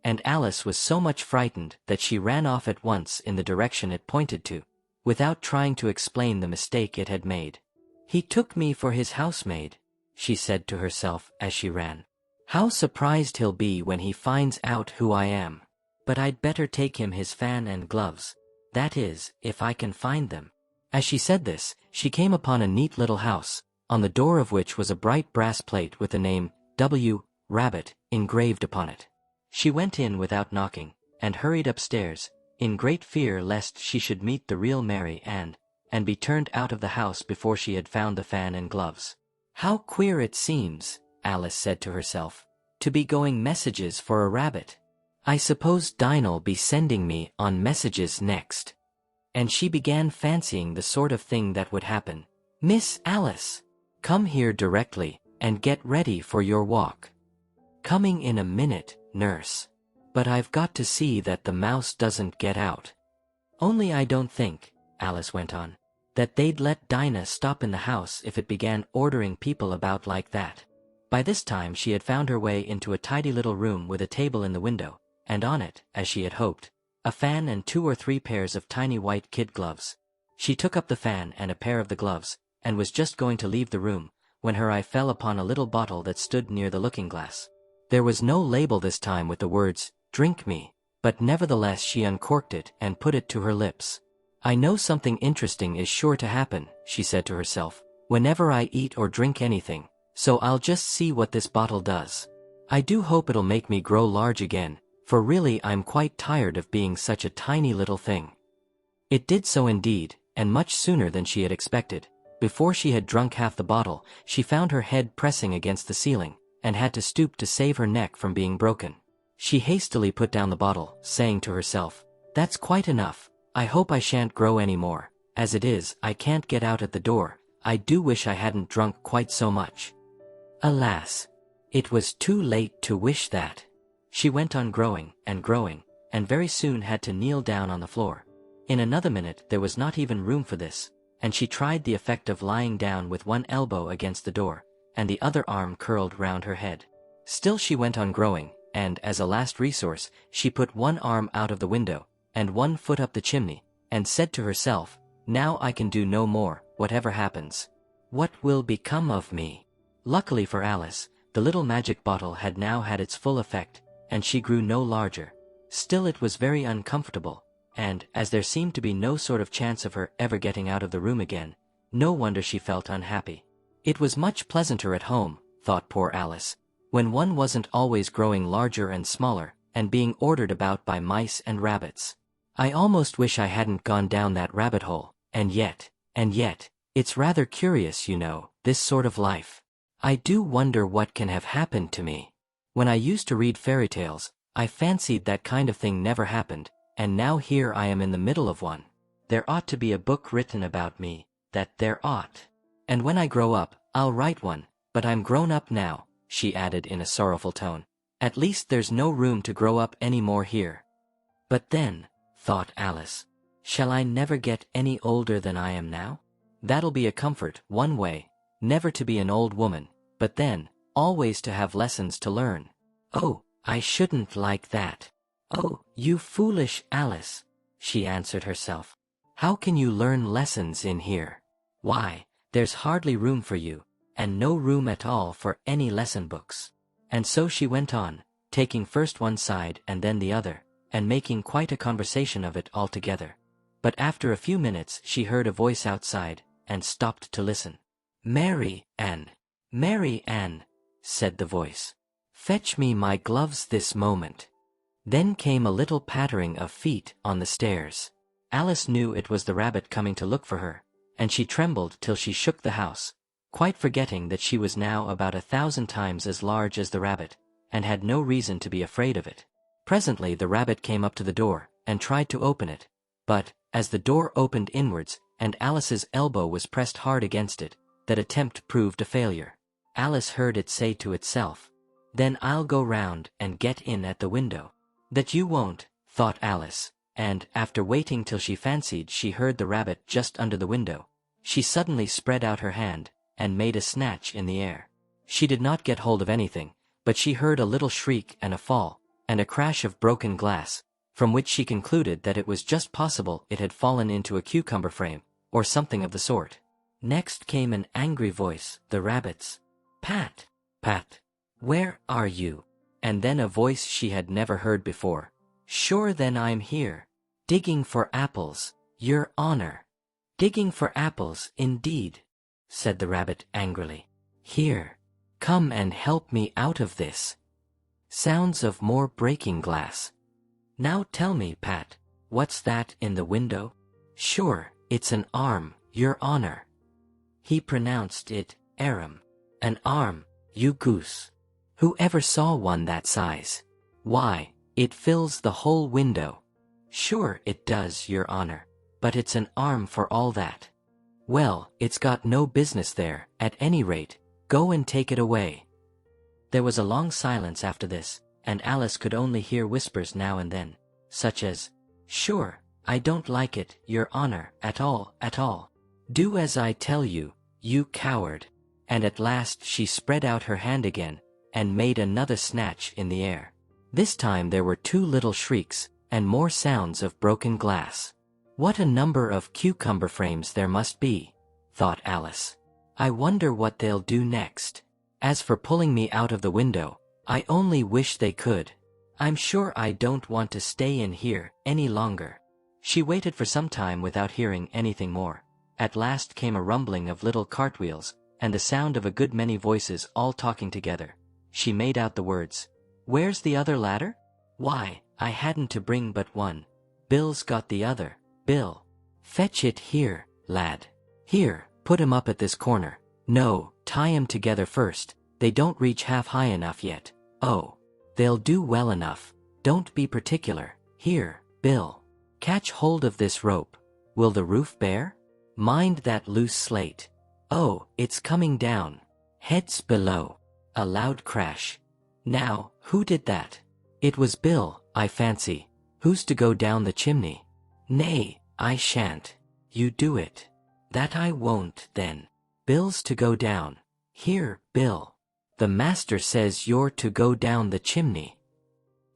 And Alice was so much frightened that she ran off at once in the direction it pointed to, without trying to explain the mistake it had made. "He took me for his housemaid," she said to herself as she ran. "How surprised he'll be when he finds out who I am. But I'd better take him his fan and gloves, that is, if I can find them." As she said this, she came upon a neat little house, on the door of which was a bright brass plate with the name W. Rabbit engraved upon it. She went in without knocking, and hurried upstairs, in great fear lest she should meet the real Mary Ann, and be turned out of the house before she had found the fan and gloves. "How queer it seems," Alice said to herself, "to be going messages for a rabbit. I suppose Dinah'll be sending me on messages next. And she began fancying the sort of thing that would happen. Miss Alice, come here directly, and get ready for your walk. Coming in a minute, nurse. But I've got to see that the mouse doesn't get out. Only I don't think, Alice went on, that they'd let Dinah stop in the house if it began ordering people about like that. By this time she had found her way into a tidy little room with a table in the window, and on it, as she had hoped, a fan and 2 or 3 pairs of tiny white kid gloves. She took up the fan and a pair of the gloves, and was just going to leave the room, when her eye fell upon a little bottle that stood near the looking-glass. There was no label this time with the words, "Drink me," but nevertheless she uncorked it and put it to her lips. I know something interesting is sure to happen, she said to herself, whenever I eat or drink anything, so I'll just see what this bottle does. I do hope it'll make me grow large again, for really I'm quite tired of being such a tiny little thing. It did so indeed, and much sooner than she had expected. Before she had drunk half the bottle, she found her head pressing against the ceiling, and had to stoop to save her neck from being broken. She hastily put down the bottle, saying to herself, "That's quite enough. I hope I shan't grow any more. As it is, I can't get out at the door. I do wish I hadn't drunk quite so much." Alas! It was too late to wish that. She went on growing, and very soon had to kneel down on the floor. In another minute there was not even room for this, and she tried the effect of lying down with one elbow against the door, and the other arm curled round her head. Still she went on growing, and, as a last resource, she put one arm out of the window, and one foot up the chimney, and said to herself, "Now I can do no more, whatever happens. What will become of me?" Luckily for Alice, the little magic bottle had now had its full effect, and she grew no larger. Still it was very uncomfortable, and, as there seemed to be no sort of chance of her ever getting out of the room again, no wonder she felt unhappy. It was much pleasanter at home, thought poor Alice, when one wasn't always growing larger and smaller, and being ordered about by mice and rabbits. I almost wish I hadn't gone down that rabbit hole, and yet, it's rather curious, you know, this sort of life. I do wonder what can have happened to me. When I used to read fairy tales, I fancied that kind of thing never happened, and now here I am in the middle of one. There ought to be a book written about me, that there ought. And when I grow up, I'll write one, but I'm grown up now, she added in a sorrowful tone. At least there's no room to grow up any more here. But then, thought Alice, shall I never get any older than I am now? That'll be a comfort, one way, never to be an old woman, but then, always to have lessons to learn. Oh, I shouldn't like that. Oh, you foolish Alice, she answered herself. How can you learn lessons in here? Why, there's hardly room for you, and no room at all for any lesson books. And so she went on, taking first one side and then the other, and making quite a conversation of it altogether. But after a few minutes she heard a voice outside, and stopped to listen. "Mary Ann, Mary Ann," said the voice. "Fetch me my gloves this moment." Then came a little pattering of feet on the stairs. Alice knew it was the rabbit coming to look for her, and she trembled till she shook the house, quite forgetting that she was now about 1,000 times as large as the rabbit, and had no reason to be afraid of it. Presently the rabbit came up to the door, and tried to open it, but, as the door opened inwards, and Alice's elbow was pressed hard against it, that attempt proved a failure. Alice heard it say to itself, "Then I'll go round and get in at the window." "That you won't," thought Alice, and, after waiting till she fancied she heard the rabbit just under the window, she suddenly spread out her hand, and made a snatch in the air. She did not get hold of anything, but she heard a little shriek and a fall, and a crash of broken glass, from which she concluded that it was just possible it had fallen into a cucumber frame, or something of the sort. Next came an angry voice, the rabbit's. "Pat, Pat, where are you?" And then a voice she had never heard before. "Sure then I'm here. Digging for apples, your honor." "Digging for apples, indeed," said the rabbit angrily. "Here, come and help me out of this." Sounds of more breaking glass. "Now tell me, Pat, what's that in the window?" "Sure, it's an arm, your honor." He pronounced it arum. "An arm, you goose. Who ever saw one that size? Why, It fills the whole window. Sure it does, Your Honor, but it's an arm for all that. Well, it's got no business there, at any rate. Go and take it away. There was a long silence after this, and Alice could only hear whispers now and then, such as, "Sure, I don't like it, Your Honor, at all, at all. Do as I tell you, you coward." And at last she spread out her hand again, and made another snatch in the air. This time there were 2 little shrieks, and more sounds of broken glass. What a number of cucumber frames there must be, thought Alice. I wonder what they'll do next. As for pulling me out of the window, I only wish they could. I'm sure I don't want to stay in here any longer. She waited for some time without hearing anything more. At last came a rumbling of little cartwheels, and the sound of a good many voices all talking together. She made out the words, "Where's the other ladder? Why, I hadn't to bring but one. Bill's got the other. Bill. Fetch it here, lad. Here, put 'em up at this corner. No, tie 'em together first, they don't reach half high enough yet. Oh, they'll do well enough. Don't be particular. Here, Bill. Catch hold of this rope. Will the roof bear? Mind that loose slate. Oh, it's coming down. Heads below." A loud crash. Now, who did that? It was Bill, I fancy. Who's to go down the chimney? Nay, I shan't. You do it. That I won't, then. Bill's to go down. Here, Bill. The master says you're to go down the chimney.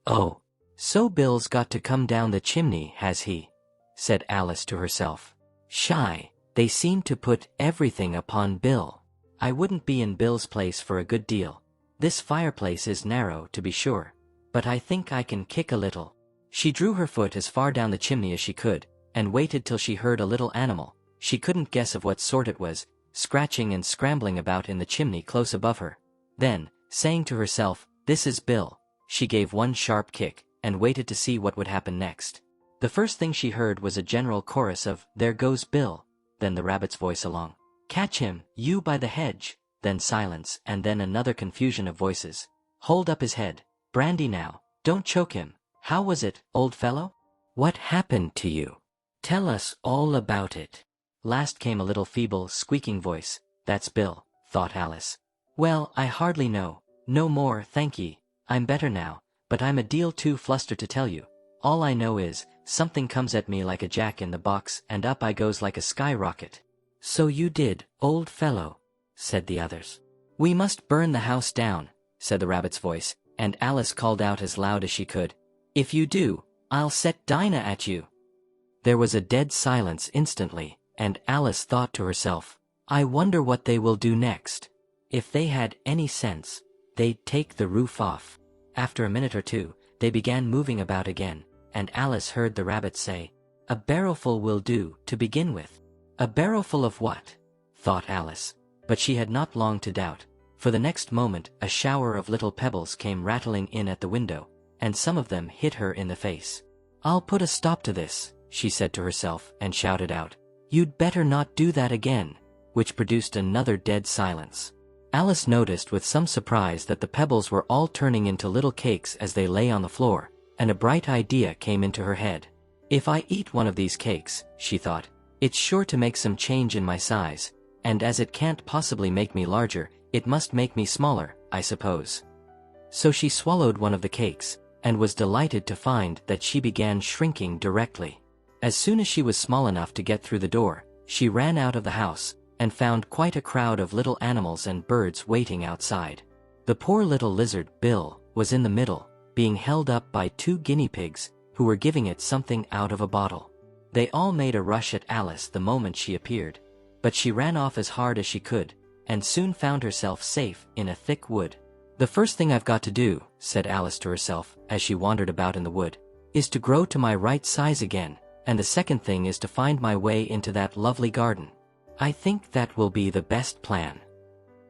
Oh, so Bill's got to come down the chimney, has he? Said Alice to herself. Shy, they seem to put everything upon Bill. I wouldn't be in Bill's place for a good deal. This fireplace is narrow, to be sure, but I think I can kick a little. She drew her foot as far down the chimney as she could, and waited till she heard a little animal, she couldn't guess of what sort it was, scratching and scrambling about in the chimney close above her. Then, saying to herself, "This is Bill," she gave one sharp kick, and waited to see what would happen next. The first thing she heard was a general chorus of, "There goes Bill," then the rabbit's voice along, "Catch him, you by the hedge," then silence, and then another confusion of voices. "Hold up his head. Brandy now, don't choke him. How was it, old fellow? What happened to you? Tell us all about it." Last came a little feeble, squeaking voice. That's Bill, thought Alice. Well, I hardly know. No more, thank ye. I'm better now, but I'm a deal too flustered to tell you. All I know is, something comes at me like a jack-in-the-box and up I goes like a skyrocket. So you did, old fellow, said the others. We must burn the house down, said the rabbit's voice, and Alice called out as loud as she could. If you do, I'll set Dinah at you. There was a dead silence instantly, and Alice thought to herself, I wonder what they will do next. If they had any sense, they'd take the roof off. After a minute or two, they began moving about again, and Alice heard the rabbit say, A barrowful will do, to begin with. A barrowful of what? Thought Alice, but she had not long to doubt, for the next moment a shower of little pebbles came rattling in at the window, and some of them hit her in the face. I'll put a stop to this, she said to herself, and shouted out, You'd better not do that again, which produced another dead silence. Alice noticed with some surprise that the pebbles were all turning into little cakes as they lay on the floor, and a bright idea came into her head. If I eat one of these cakes, she thought, it's sure to make some change in my size, and as it can't possibly make me larger, it must make me smaller, I suppose. So she swallowed one of the cakes, and was delighted to find that she began shrinking directly. As soon as she was small enough to get through the door, she ran out of the house, and found quite a crowd of little animals and birds waiting outside. The poor little lizard, Bill, was in the middle, being held up by 2 guinea pigs, who were giving it something out of a bottle. They all made a rush at Alice the moment she appeared, but she ran off as hard as she could, and soon found herself safe in a thick wood. The first thing I've got to do, said Alice to herself, as she wandered about in the wood, is to grow to my right size again, and the second thing is to find my way into that lovely garden. I think that will be the best plan.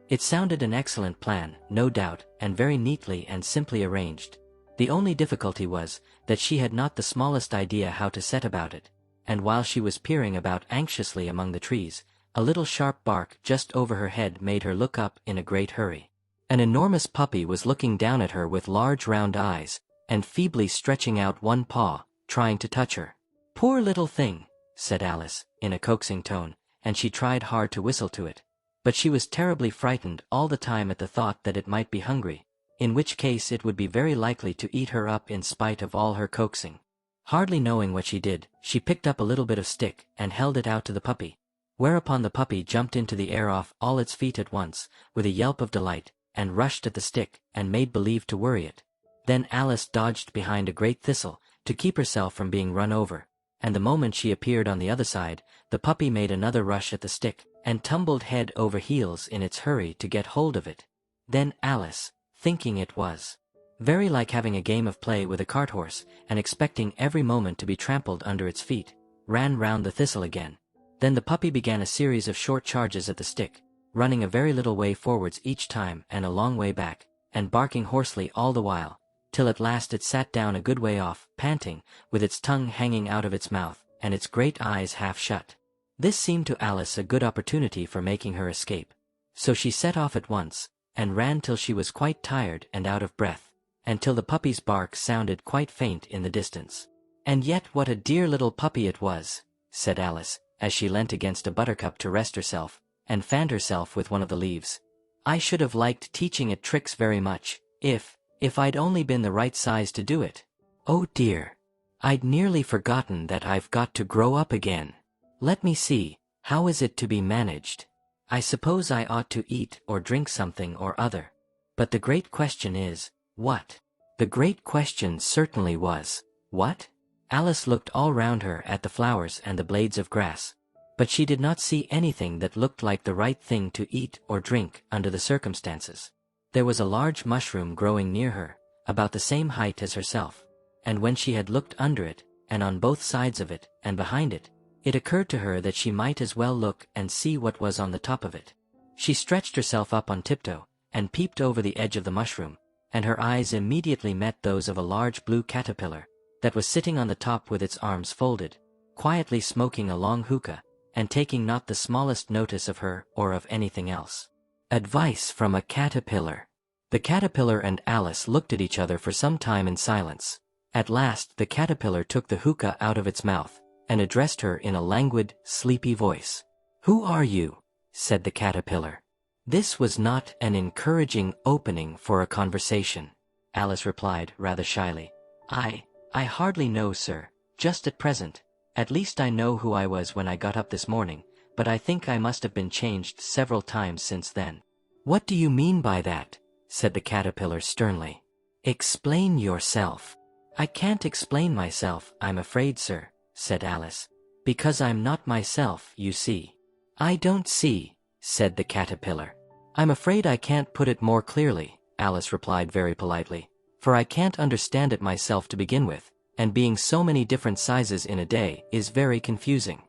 It sounded an excellent plan, no doubt, and very neatly and simply arranged. The only difficulty was, that she had not the smallest idea how to set about it, and while she was peering about anxiously among the trees, a little sharp bark just over her head made her look up in a great hurry. An enormous puppy was looking down at her with large round eyes, and feebly stretching out one paw, trying to touch her. "Poor little thing," said Alice, in a coaxing tone, and she tried hard to whistle to it. But she was terribly frightened all the time at the thought that it might be hungry, in which case it would be very likely to eat her up in spite of all her coaxing. Hardly knowing what she did, she picked up a little bit of stick and held it out to the puppy, whereupon the puppy jumped into the air off all its feet at once, with a yelp of delight, and rushed at the stick and made believe to worry it. Then Alice dodged behind a great thistle to keep herself from being run over, and the moment she appeared on the other side, the puppy made another rush at the stick, and tumbled head over heels in its hurry to get hold of it. Then Alice, thinking it was very like having a game of play with a cart horse, and expecting every moment to be trampled under its feet, ran round the thistle again. Then the puppy began a series of short charges at the stick, running a very little way forwards each time and a long way back, and barking hoarsely all the while, till at last it sat down a good way off, panting, with its tongue hanging out of its mouth, and its great eyes half shut. This seemed to Alice a good opportunity for making her escape. So she set off at once, and ran till she was quite tired and out of breath, and till the puppy's bark sounded quite faint in the distance. "And yet what a dear little puppy it was," said Alice, as she leant against a buttercup to rest herself, and fanned herself with one of the leaves. "I should have liked teaching it tricks very much, if I'd only been the right size to do it. Oh dear, I'd nearly forgotten that I've got to grow up again. Let me see, how is it to be managed? I suppose I ought to eat or drink something or other. But the great question is, what?" The great question certainly was, what? Alice looked all round her at the flowers and the blades of grass, but she did not see anything that looked like the right thing to eat or drink under the circumstances. There was a large mushroom growing near her, about the same height as herself, and when she had looked under it, and on both sides of it, and behind it, it occurred to her that she might as well look and see what was on the top of it. She stretched herself up on tiptoe, and peeped over the edge of the mushroom, and her eyes immediately met those of a large blue caterpillar, that was sitting on the top with its arms folded, quietly smoking a long hookah, and taking not the smallest notice of her or of anything else. Advice from a caterpillar. The caterpillar and Alice looked at each other for some time in silence. At last the caterpillar took the hookah out of its mouth, and addressed her in a languid, sleepy voice. "Who are you?" said the caterpillar. This was not an encouraging opening for a conversation. Alice replied rather shyly. I hardly know, sir, just at present. At least I know who I was when I got up this morning, but I think I must have been changed several times since then." "What do you mean by that?" said the caterpillar sternly. "Explain yourself." "I can't explain myself, I'm afraid, sir," said Alice, "because I'm not myself, you see." "I don't see," said the caterpillar. "I'm afraid I can't put it more clearly," Alice replied very politely, "for I can't understand it myself to begin with, and being so many different sizes in a day is very confusing."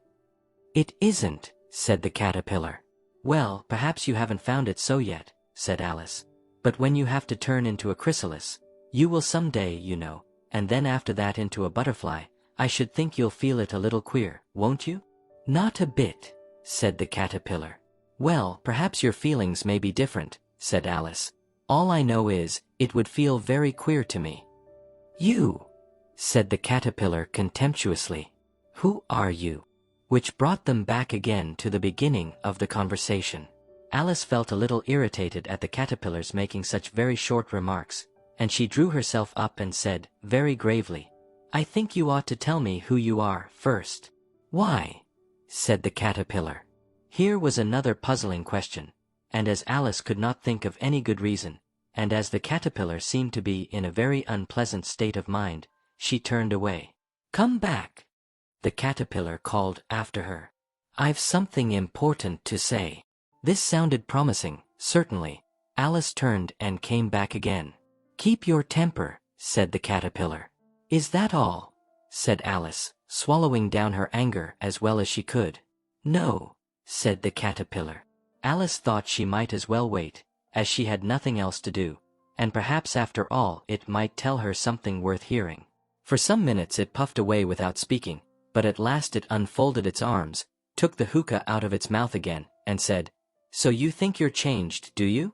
"It isn't," said the caterpillar. "Well, perhaps you haven't found it so yet," said Alice. "But when you have to turn into a chrysalis, you will some day, you know, and then after that into a butterfly, I should think you'll feel it a little queer, won't you?" "Not a bit," said the caterpillar. "Well, perhaps your feelings may be different," said Alice. "All I know is, it would feel very queer to me." "You," said the caterpillar contemptuously. "Who are you?" Which brought them back again to the beginning of the conversation. Alice felt a little irritated at the caterpillar's making such very short remarks, and she drew herself up and said, very gravely, "I think you ought to tell me who you are first." "Why?" said the caterpillar. Here was another puzzling question, and as Alice could not think of any good reason, and as the caterpillar seemed to be in a very unpleasant state of mind, she turned away. "Come back," the caterpillar called after her. "I've something important to say." This sounded promising, certainly. Alice turned and came back again. "Keep your temper," said the caterpillar. "Is that all?" said Alice, swallowing down her anger as well as she could. "No," said the caterpillar. Alice thought she might as well wait, as she had nothing else to do, and perhaps after all it might tell her something worth hearing. For some minutes it puffed away without speaking, but at last it unfolded its arms, took the hookah out of its mouth again, and said, "So you think you're changed, do you?"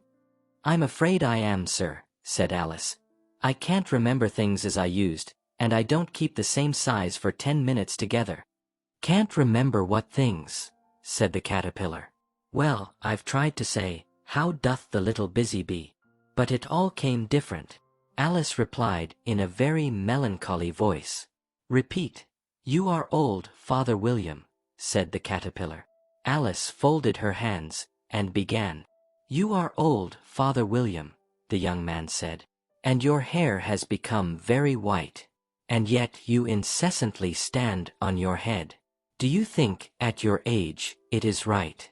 "I'm afraid I am, sir," said Alice. I can't remember things as I used, and I don't keep the same size for 10 minutes together. Can't remember what things, said the caterpillar. Well, I've tried to say, how doth the little busy bee? But it all came different. Alice replied in a very melancholy voice. Repeat. You are old, Father William, said the caterpillar. Alice folded her hands and began. You are old, Father William, the young man said, and your hair has become very white, and yet you incessantly stand on your head. Do you think, at your age, it is right?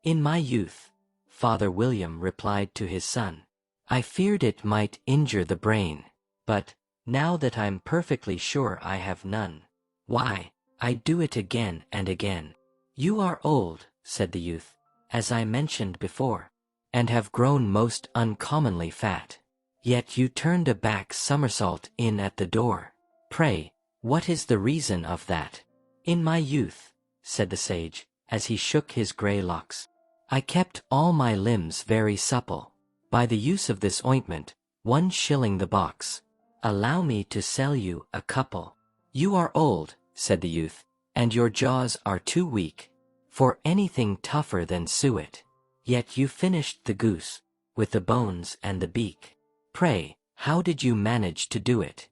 In my youth, Father William replied to his son, I feared it might injure the brain, but, now that I'm perfectly sure I have none, why, I do it again and again. You are old, said the youth, as I mentioned before, and have grown most uncommonly fat. Yet you turned a back somersault in at the door. Pray, what is the reason of that? In my youth, said the sage, as he shook his grey locks, I kept all my limbs very supple. By the use of this ointment, 1 shilling the box. Allow me to sell you a couple. You are old, said the youth, and your jaws are too weak for anything tougher than suet. Yet you finished the goose, with the bones and the beak. Pray, how did you manage to do it?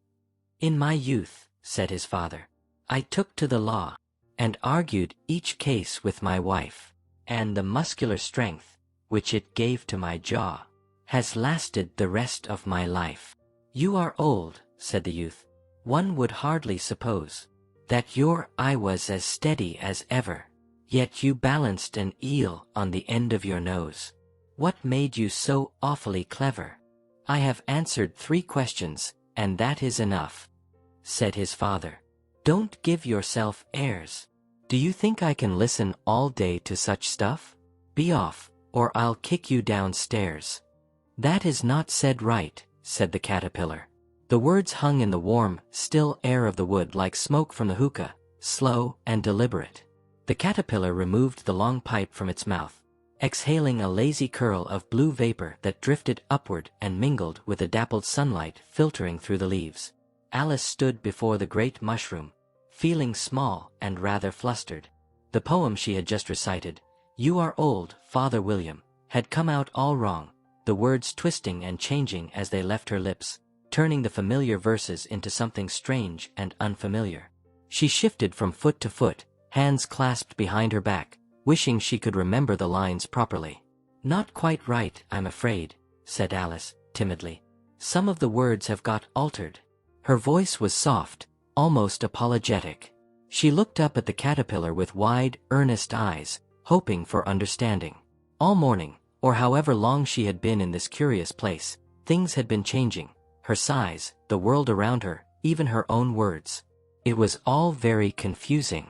In my youth, said his father, I took to the law, and argued each case with my wife, and the muscular strength, which it gave to my jaw, has lasted the rest of my life. You are old, said the youth. One would hardly suppose that your eye was as steady as ever, yet you balanced an eel on the end of your nose. What made you so awfully clever? I have answered 3 questions, and that is enough, said his father. Don't give yourself airs. Do you think I can listen all day to such stuff? Be off, or I'll kick you downstairs. That is not said right, said the caterpillar. The words hung in the warm, still air of the wood like smoke from the hookah, slow and deliberate. The caterpillar removed the long pipe from its mouth, exhaling a lazy curl of blue vapor that drifted upward and mingled with the dappled sunlight filtering through the leaves. Alice stood before the great mushroom, feeling small and rather flustered. The poem she had just recited, You Are Old, Father William, had come out all wrong, the words twisting and changing as they left her lips, turning the familiar verses into something strange and unfamiliar. She shifted from foot to foot, hands clasped behind her back, wishing she could remember the lines properly. Not quite right, I'm afraid, said Alice, timidly. Some of the words have got altered. Her voice was soft, almost apologetic. She looked up at the caterpillar with wide, earnest eyes, hoping for understanding. All morning, or however long she had been in this curious place, things had been changing. Her size, the world around her, even her own words. It was all very confusing.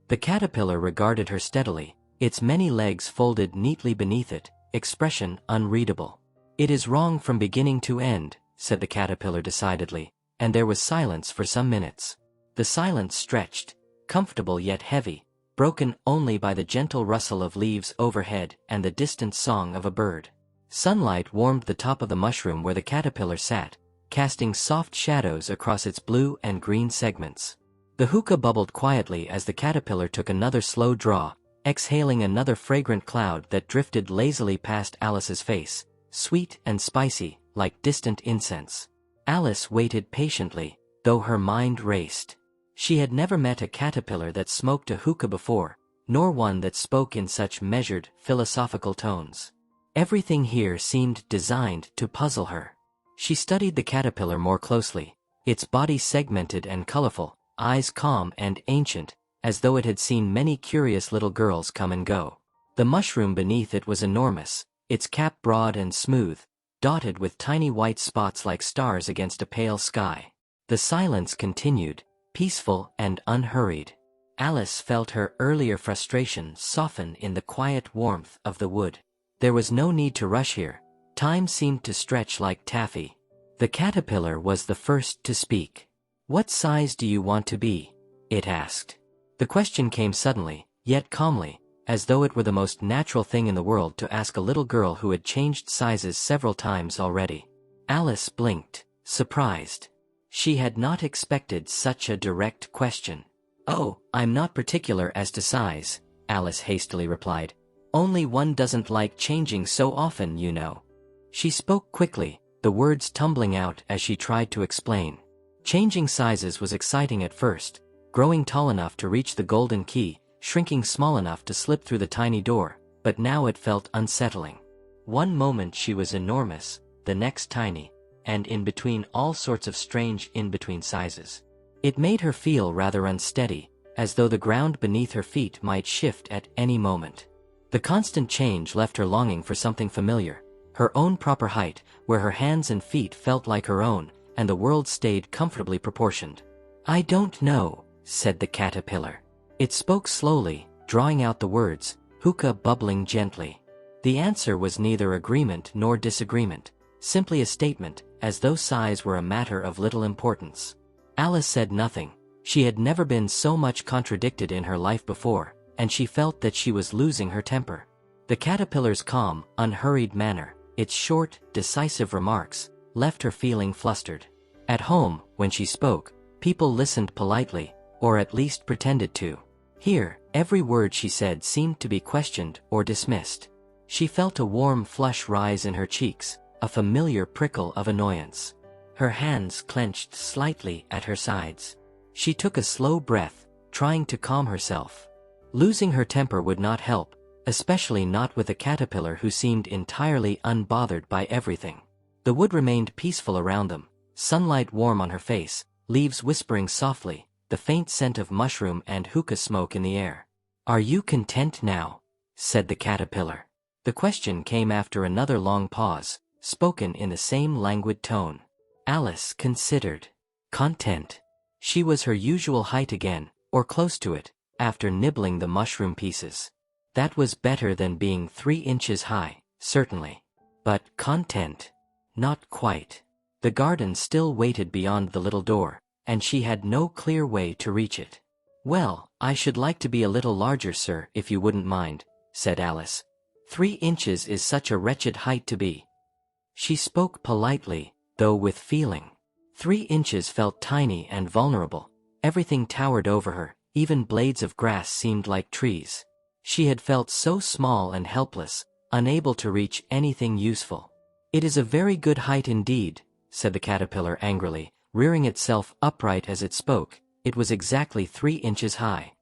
The caterpillar regarded her steadily, its many legs folded neatly beneath it, expression unreadable. It is wrong from beginning to end, said the caterpillar decidedly, and there was silence for some minutes. The silence stretched, comfortable yet heavy, broken only by the gentle rustle of leaves overhead and the distant song of a bird. Sunlight warmed the top of the mushroom where the caterpillar sat, casting soft shadows across its blue and green segments. The hookah bubbled quietly as the caterpillar took another slow draw, exhaling another fragrant cloud that drifted lazily past Alice's face, sweet and spicy, like distant incense. Alice waited patiently, though her mind raced. She had never met a caterpillar that smoked a hookah before, nor one that spoke in such measured, philosophical tones. Everything here seemed designed to puzzle her. She studied the caterpillar more closely, its body segmented and colorful, eyes calm and ancient, as though it had seen many curious little girls come and go. The mushroom beneath it was enormous, its cap broad and smooth, dotted with tiny white spots like stars against a pale sky. The silence continued, peaceful and unhurried. Alice felt her earlier frustration soften in the quiet warmth of the wood. There was no need to rush here. Time seemed to stretch like taffy. The caterpillar was the first to speak. What size do you want to be? It asked. The question came suddenly, yet calmly, as though it were the most natural thing in the world to ask a little girl who had changed sizes several times already. Alice blinked, surprised. She had not expected such a direct question. "Oh, I'm not particular as to size," Alice hastily replied. "Only one doesn't like changing so often, you know." She spoke quickly, the words tumbling out as she tried to explain. Changing sizes was exciting at first, growing tall enough to reach the golden key, shrinking small enough to slip through the tiny door, but now it felt unsettling. One moment she was enormous, the next tiny, and in between all sorts of strange in-between sizes. It made her feel rather unsteady, as though the ground beneath her feet might shift at any moment. The constant change left her longing for something familiar, her own proper height, where her hands and feet felt like her own, and the world stayed comfortably proportioned. "I don't know," said the caterpillar. It spoke slowly, drawing out the words, hookah bubbling gently. The answer was neither agreement nor disagreement, simply a statement, as though size were a matter of little importance. Alice said nothing. She had never been so much contradicted in her life before, and she felt that she was losing her temper. The caterpillar's calm, unhurried manner, its short, decisive remarks, left her feeling flustered. At home, when she spoke, people listened politely, or at least pretended to. Here, every word she said seemed to be questioned or dismissed. She felt a warm flush rise in her cheeks, a familiar prickle of annoyance. Her hands clenched slightly at her sides. She took a slow breath, trying to calm herself. Losing her temper would not help, especially not with a caterpillar who seemed entirely unbothered by everything. The wood remained peaceful around them, sunlight warm on her face, leaves whispering softly, the faint scent of mushroom and hookah smoke in the air. "Are you content now?" said the caterpillar. The question came after another long pause, spoken in the same languid tone. Alice considered. Content. She was her usual height again, or close to it, after nibbling the mushroom pieces. That was better than being 3 inches high, certainly. But content? Not quite. The garden still waited beyond the little door, and she had no clear way to reach it. "Well, I should like to be a little larger, sir, if you wouldn't mind," said Alice. 3 inches is such a wretched height to be. She spoke politely, though with feeling. 3 inches felt tiny and vulnerable. Everything towered over her, even blades of grass seemed like trees. She had felt so small and helpless, unable to reach anything useful. "It is a very good height indeed," said the caterpillar angrily, rearing itself upright as it spoke. It was exactly 3 inches high.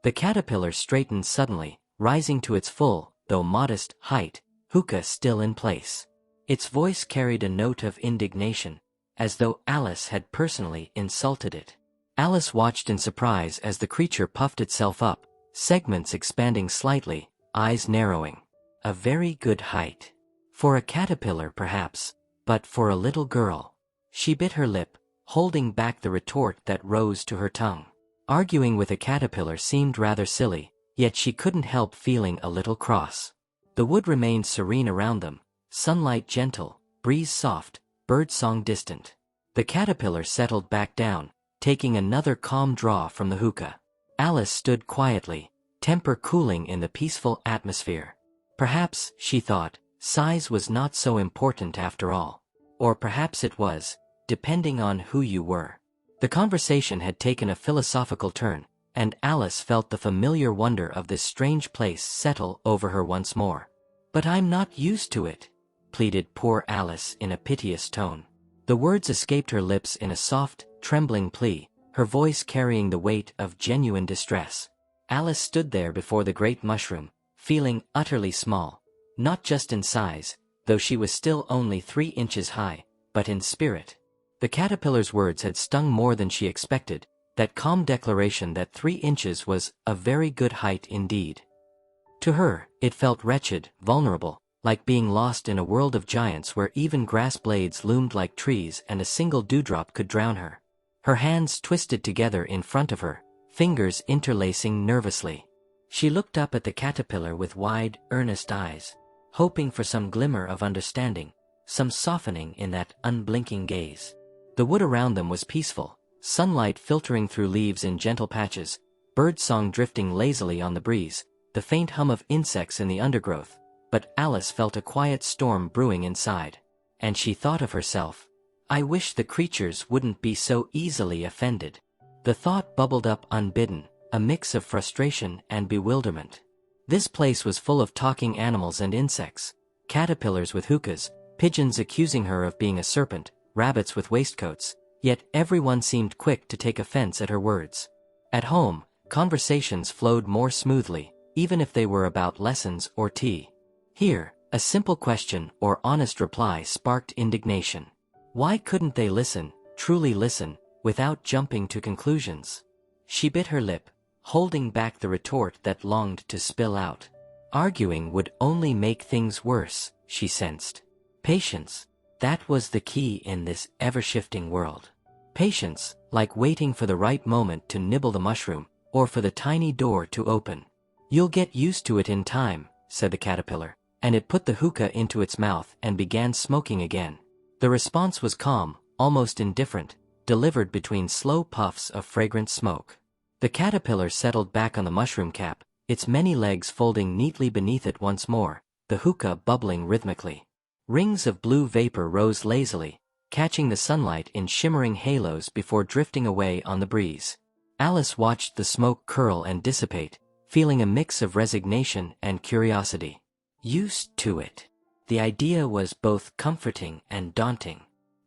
The caterpillar straightened suddenly, rising to its full, though modest, height, hookah still in place. Its voice carried a note of indignation, as though Alice had personally insulted it. Alice watched in surprise as the creature puffed itself up, segments expanding slightly, eyes narrowing. A very good height. For a caterpillar perhaps, but for a little girl. She bit her lip, holding back the retort that rose to her tongue. Arguing with a caterpillar seemed rather silly, yet she couldn't help feeling a little cross. The wood remained serene around them, sunlight gentle, breeze soft, birdsong distant. The caterpillar settled back down, taking another calm draw from the hookah. Alice stood quietly, temper cooling in the peaceful atmosphere. Perhaps, she thought, size was not so important after all. Or perhaps it was, depending on who you were. The conversation had taken a philosophical turn, and Alice felt the familiar wonder of this strange place settle over her once more. "But I'm not used to it," pleaded poor Alice in a piteous tone. The words escaped her lips in a soft, trembling plea, her voice carrying the weight of genuine distress. Alice stood there before the great mushroom, feeling utterly small, not just in size, though she was still only 3 inches high, but in spirit. The caterpillar's words had stung more than she expected, that calm declaration that 3 inches was a very good height indeed. To her, it felt wretched, vulnerable, like being lost in a world of giants where even grass blades loomed like trees and a single dewdrop could drown her. Her hands twisted together in front of her, fingers interlacing nervously. She looked up at the caterpillar with wide, earnest eyes, hoping for some glimmer of understanding, some softening in that unblinking gaze. The wood around them was peaceful, sunlight filtering through leaves in gentle patches, birdsong drifting lazily on the breeze, the faint hum of insects in the undergrowth, but Alice felt a quiet storm brewing inside. And she thought of herself. I wish the creatures wouldn't be so easily offended. The thought bubbled up unbidden, a mix of frustration and bewilderment. This place was full of talking animals and insects, caterpillars with hookahs, pigeons accusing her of being a serpent, rabbits with waistcoats, yet everyone seemed quick to take offense at her words. At home, conversations flowed more smoothly, even if they were about lessons or tea. Here, a simple question or honest reply sparked indignation. Why couldn't they listen, truly listen, without jumping to conclusions? She bit her lip, holding back the retort that longed to spill out. Arguing would only make things worse, she sensed. Patience. That was the key in this ever-shifting world. Patience, like waiting for the right moment to nibble the mushroom, or for the tiny door to open. You'll get used to it in time, said the caterpillar, and it put the hookah into its mouth and began smoking again. The response was calm, almost indifferent, delivered between slow puffs of fragrant smoke. The caterpillar settled back on the mushroom cap, its many legs folding neatly beneath it once more, the hookah bubbling rhythmically. Rings of blue vapor rose lazily, catching the sunlight in shimmering halos before drifting away on the breeze. Alice watched the smoke curl and dissipate, feeling a mix of resignation and curiosity. Used to it. The idea was both comforting and daunting.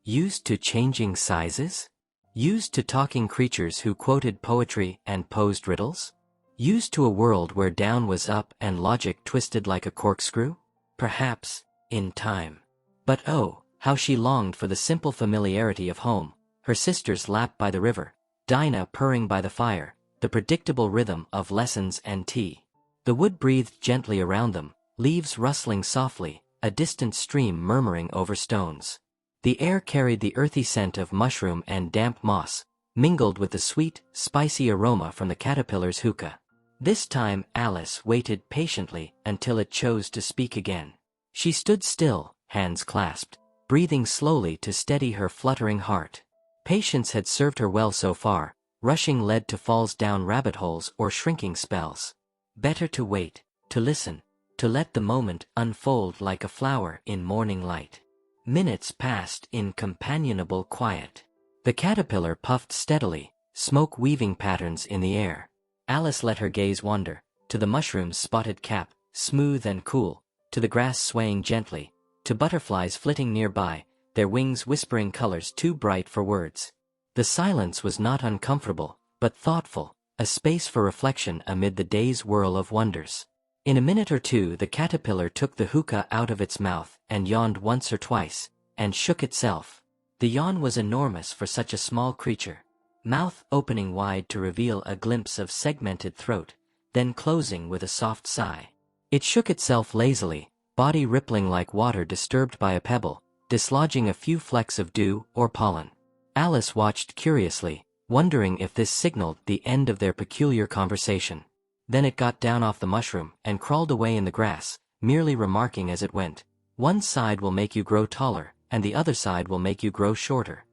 Used to changing sizes? Used to talking creatures who quoted poetry and posed riddles? Used to a world where down was up and logic twisted like a corkscrew? Perhaps, in time. But oh, how she longed for the simple familiarity of home, her sister's lap by the river, Dinah purring by the fire, the predictable rhythm of lessons and tea. The wood breathed gently around them, leaves rustling softly, a distant stream murmuring over stones. The air carried the earthy scent of mushroom and damp moss, mingled with the sweet, spicy aroma from the caterpillar's hookah. This time Alice waited patiently until it chose to speak again. She stood still, hands clasped, breathing slowly to steady her fluttering heart. Patience had served her well so far, rushing led to falls down rabbit holes or shrinking spells. Better to wait, to listen, to let the moment unfold like a flower in morning light. Minutes passed in companionable quiet. The caterpillar puffed steadily, smoke weaving patterns in the air. Alice let her gaze wander, to the mushroom's spotted cap, smooth and cool, to the grass swaying gently, to butterflies flitting nearby, their wings whispering colors too bright for words. The silence was not uncomfortable, but thoughtful, a space for reflection amid the day's whirl of wonders. In a minute or two the caterpillar took the hookah out of its mouth and yawned once or twice, and shook itself. The yawn was enormous for such a small creature, mouth opening wide to reveal a glimpse of segmented throat, then closing with a soft sigh. It shook itself lazily, body rippling like water disturbed by a pebble, dislodging a few flecks of dew or pollen. Alice watched curiously, wondering if this signaled the end of their peculiar conversation. Then it got down off the mushroom and crawled away in the grass, merely remarking as it went, "One side will make you grow taller, and the other side will make you grow shorter."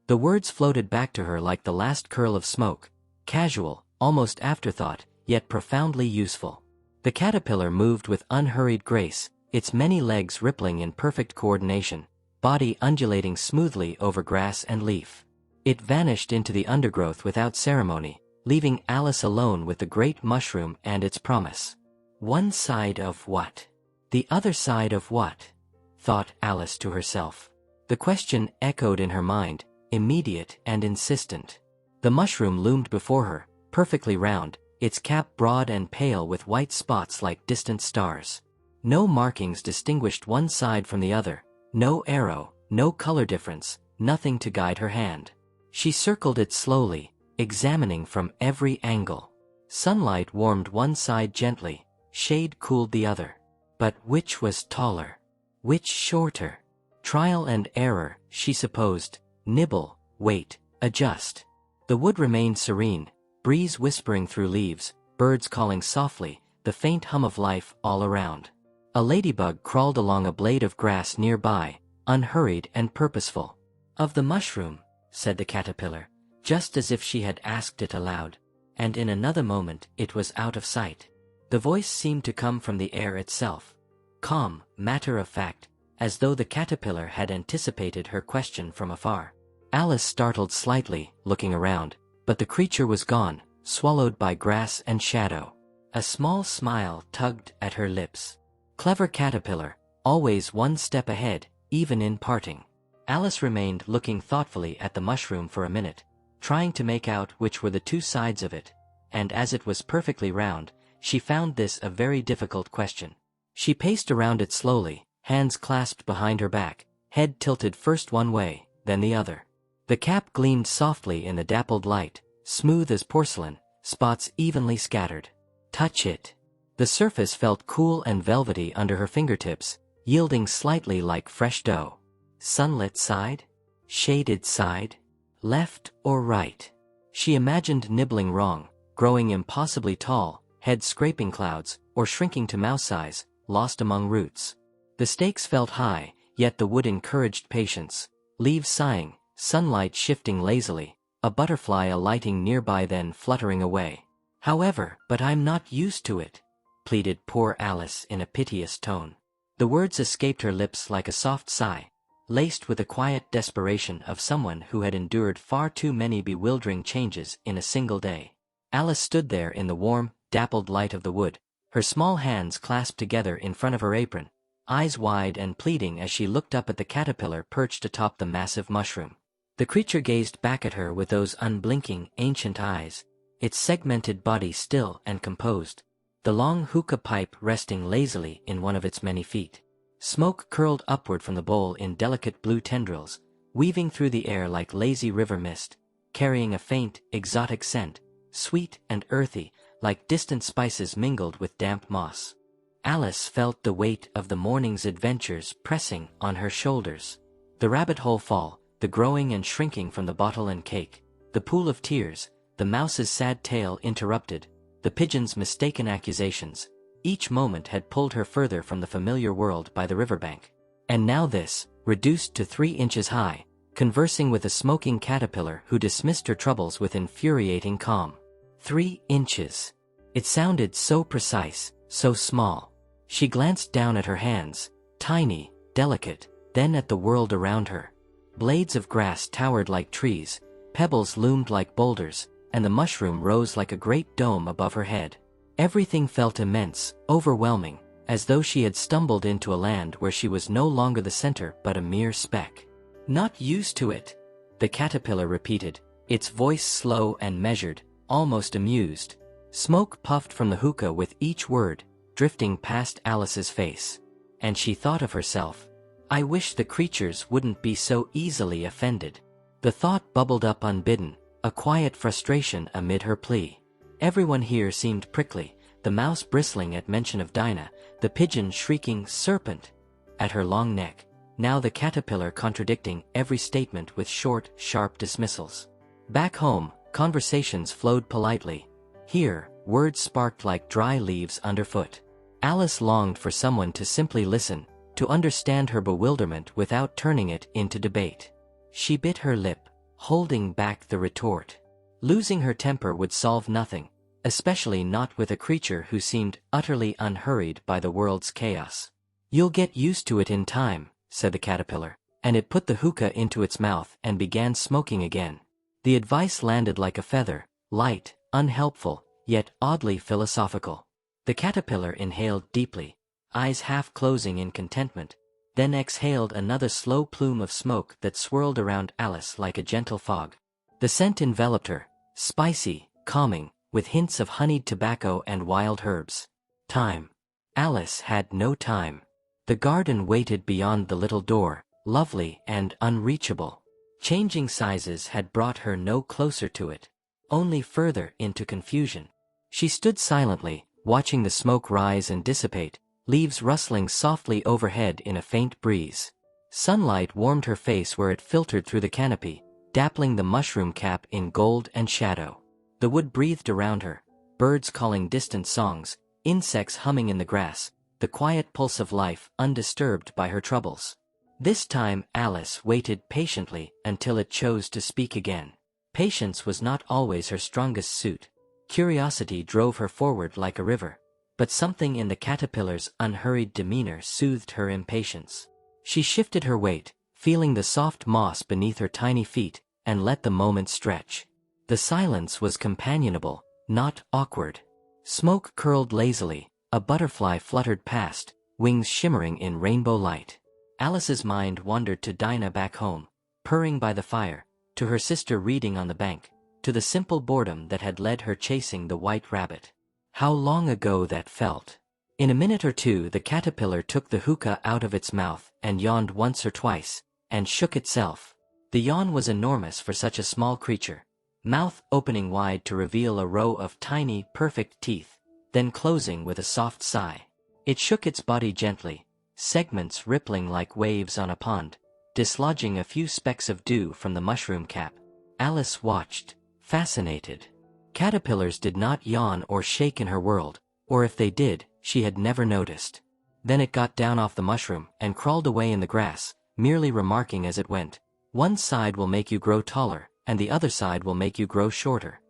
The words floated back to her like the last curl of smoke, casual, almost afterthought, yet profoundly useful. The caterpillar moved with unhurried grace, its many legs rippling in perfect coordination, body undulating smoothly over grass and leaf. It vanished into the undergrowth without ceremony, leaving Alice alone with the great mushroom and its promise. One side of what? The other side of what? Thought Alice to herself. The question echoed in her mind, immediate and insistent. The mushroom loomed before her, perfectly round, its cap broad and pale with white spots like distant stars. No markings distinguished one side from the other, no arrow, no color difference, nothing to guide her hand. She circled it slowly, examining from every angle. Sunlight warmed one side gently, shade cooled the other. But which was taller? Which shorter? Trial and error, she supposed, nibble, wait, adjust. The wood remained serene, breeze whispering through leaves, birds calling softly, the faint hum of life all around. A ladybug crawled along a blade of grass nearby, unhurried and purposeful. "Of the mushroom," said the caterpillar, just as if she had asked it aloud, and in another moment it was out of sight. The voice seemed to come from the air itself. Calm, matter of fact, as though the caterpillar had anticipated her question from afar. Alice startled slightly, looking around, but the creature was gone, swallowed by grass and shadow. A small smile tugged at her lips. Clever caterpillar, always one step ahead, even in parting. Alice remained looking thoughtfully at the mushroom for a minute, trying to make out which were the two sides of it, and as it was perfectly round, she found this a very difficult question. She paced around it slowly, hands clasped behind her back, head tilted first one way, then the other. The cap gleamed softly in the dappled light, smooth as porcelain, spots evenly scattered. Touch it. The surface felt cool and velvety under her fingertips, yielding slightly like fresh dough. Sunlit side? Shaded side? Left or right? She imagined nibbling wrong, growing impossibly tall, head scraping clouds, or shrinking to mouse size, lost among roots. The stakes felt high, yet the wood encouraged patience. Leaves sighing, sunlight shifting lazily, a butterfly alighting nearby then fluttering away. However, but I'm not used to it, pleaded poor Alice in a piteous tone. The words escaped her lips like a soft sigh, laced with the quiet desperation of someone who had endured far too many bewildering changes in a single day. Alice stood there in the warm, dappled light of the wood, her small hands clasped together in front of her apron, eyes wide and pleading as she looked up at the caterpillar perched atop the massive mushroom. The creature gazed back at her with those unblinking, ancient eyes, its segmented body still and composed, the long hookah pipe resting lazily in one of its many feet. Smoke curled upward from the bowl in delicate blue tendrils, weaving through the air like lazy river mist, carrying a faint, exotic scent, sweet and earthy, like distant spices mingled with damp moss. Alice felt the weight of the morning's adventures pressing on her shoulders. The rabbit hole fall, the growing and shrinking from the bottle and cake, the pool of tears, the mouse's sad tale interrupted, the pigeon's mistaken accusations. Each moment had pulled her further from the familiar world by the riverbank. And now this, reduced to 3 inches high, conversing with a smoking caterpillar who dismissed her troubles with infuriating calm. 3 inches. It sounded so precise, so small. She glanced down at her hands, tiny, delicate, then at the world around her. Blades of grass towered like trees, pebbles loomed like boulders, and the mushroom rose like a great dome above her head. Everything felt immense, overwhelming, as though she had stumbled into a land where she was no longer the center but a mere speck. Not used to it, the caterpillar repeated, its voice slow and measured, almost amused. Smoke puffed from the hookah with each word, drifting past Alice's face. And she thought of herself. I wish the creatures wouldn't be so easily offended. The thought bubbled up unbidden, a quiet frustration amid her plea. Everyone here seemed prickly, the mouse bristling at mention of Dinah, the pigeon shrieking serpent at her long neck, now the caterpillar contradicting every statement with short, sharp dismissals. Back home, conversations flowed politely. Here, words sparked like dry leaves underfoot. Alice longed for someone to simply listen, to understand her bewilderment without turning it into debate. She bit her lip, holding back the retort. Losing her temper would solve nothing, especially not with a creature who seemed utterly unhurried by the world's chaos. You'll get used to it in time, said the caterpillar, and it put the hookah into its mouth and began smoking again. The advice landed like a feather, light, unhelpful, yet oddly philosophical. The caterpillar inhaled deeply, eyes half closing in contentment, then exhaled another slow plume of smoke that swirled around Alice like a gentle fog. The scent enveloped her, spicy, calming, with hints of honeyed tobacco and wild herbs. Time. Alice had no time. The garden waited beyond the little door, lovely and unreachable. Changing sizes had brought her no closer to it, only further into confusion. She stood silently, watching the smoke rise and dissipate, leaves rustling softly overhead in a faint breeze. Sunlight warmed her face where it filtered through the canopy, dappling the mushroom cap in gold and shadow. The wood breathed around her, birds calling distant songs, insects humming in the grass, the quiet pulse of life undisturbed by her troubles. This time Alice waited patiently until it chose to speak again. Patience was not always her strongest suit. Curiosity drove her forward like a river, but something in the caterpillar's unhurried demeanor soothed her impatience. She shifted her weight, feeling the soft moss beneath her tiny feet, and let the moment stretch. The silence was companionable, not awkward. Smoke curled lazily, a butterfly fluttered past, wings shimmering in rainbow light. Alice's mind wandered to Dinah back home, purring by the fire, to her sister reading on the bank, to the simple boredom that had led her chasing the white rabbit. How long ago that felt. In a minute or two the caterpillar took the hookah out of its mouth and yawned once or twice, and shook itself. The yawn was enormous for such a small creature, mouth opening wide to reveal a row of tiny, perfect teeth, then closing with a soft sigh. It shook its body gently, segments rippling like waves on a pond, dislodging a few specks of dew from the mushroom cap. Alice watched, fascinated. Caterpillars did not yawn or shake in her world, or if they did, she had never noticed. Then it got down off the mushroom and crawled away in the grass, merely remarking as it went, "One side will make you grow taller, and the other side will make you grow shorter."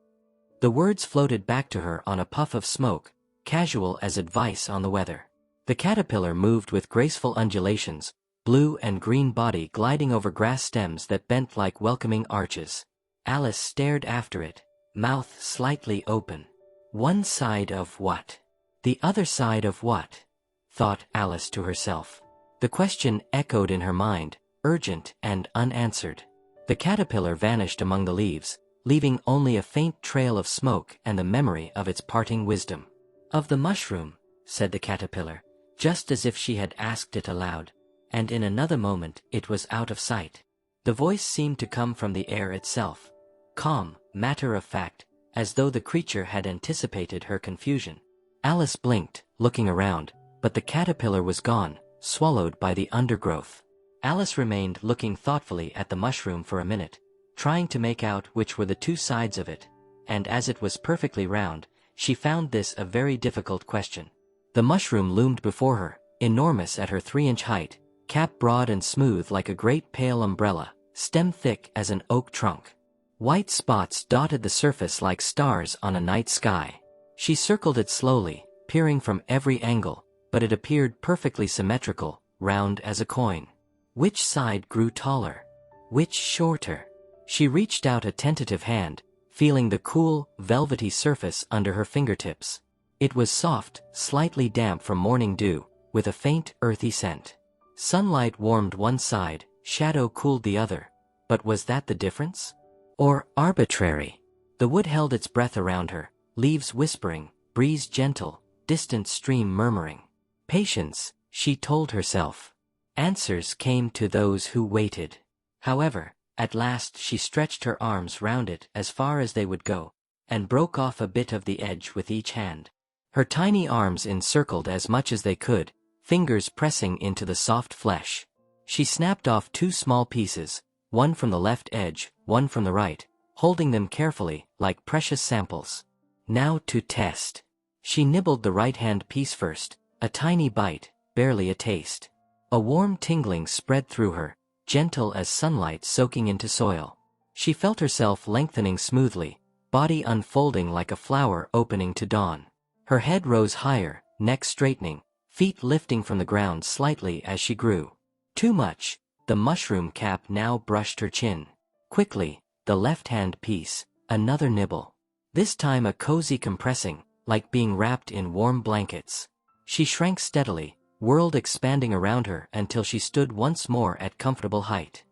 The words floated back to her on a puff of smoke, casual as advice on the weather. The caterpillar moved with graceful undulations, blue and green body gliding over grass stems that bent like welcoming arches. Alice stared after it, mouth slightly open. One side of what? The other side of what? Thought Alice to herself. The question echoed in her mind, urgent and unanswered. The caterpillar vanished among the leaves, leaving only a faint trail of smoke and the memory of its parting wisdom. "Of the mushroom," said the caterpillar, just as if she had asked it aloud, and in another moment it was out of sight. The voice seemed to come from the air itself, calm, matter-of-fact, as though the creature had anticipated her confusion. Alice blinked, looking around, but the caterpillar was gone, swallowed by the undergrowth. Alice remained looking thoughtfully at the mushroom for a minute, trying to make out which were the two sides of it, and as it was perfectly round, she found this a very difficult question. The mushroom loomed before her, enormous at her 3-inch height, cap broad and smooth like a great pale umbrella, stem thick as an oak trunk. White spots dotted the surface like stars on a night sky. She circled it slowly, peering from every angle, but it appeared perfectly symmetrical, round as a coin. Which side grew taller? Which shorter? She reached out a tentative hand, feeling the cool, velvety surface under her fingertips. It was soft, slightly damp from morning dew, with a faint, earthy scent. Sunlight warmed one side, shadow cooled the other. But was that the difference? Or arbitrary? The wood held its breath around her, leaves whispering, breeze gentle, distant stream murmuring. Patience, she told herself. Answers came to those who waited. However, at last she stretched her arms round it as far as they would go, and broke off a bit of the edge with each hand. Her tiny arms encircled as much as they could, fingers pressing into the soft flesh. She snapped off 2 small pieces, one from the left edge, one from the right, holding them carefully, like precious samples. Now to test. She nibbled the right-hand piece first, a tiny bite, barely a taste. A warm tingling spread through her, gentle as sunlight soaking into soil. She felt herself lengthening smoothly, body unfolding like a flower opening to dawn. Her head rose higher, neck straightening, feet lifting from the ground slightly as she grew. Too much. The mushroom cap now brushed her chin. Quickly, the left-hand piece, another nibble. This time a cozy compressing, like being wrapped in warm blankets. She shrank steadily, world expanding around her until she stood once more at comfortable height.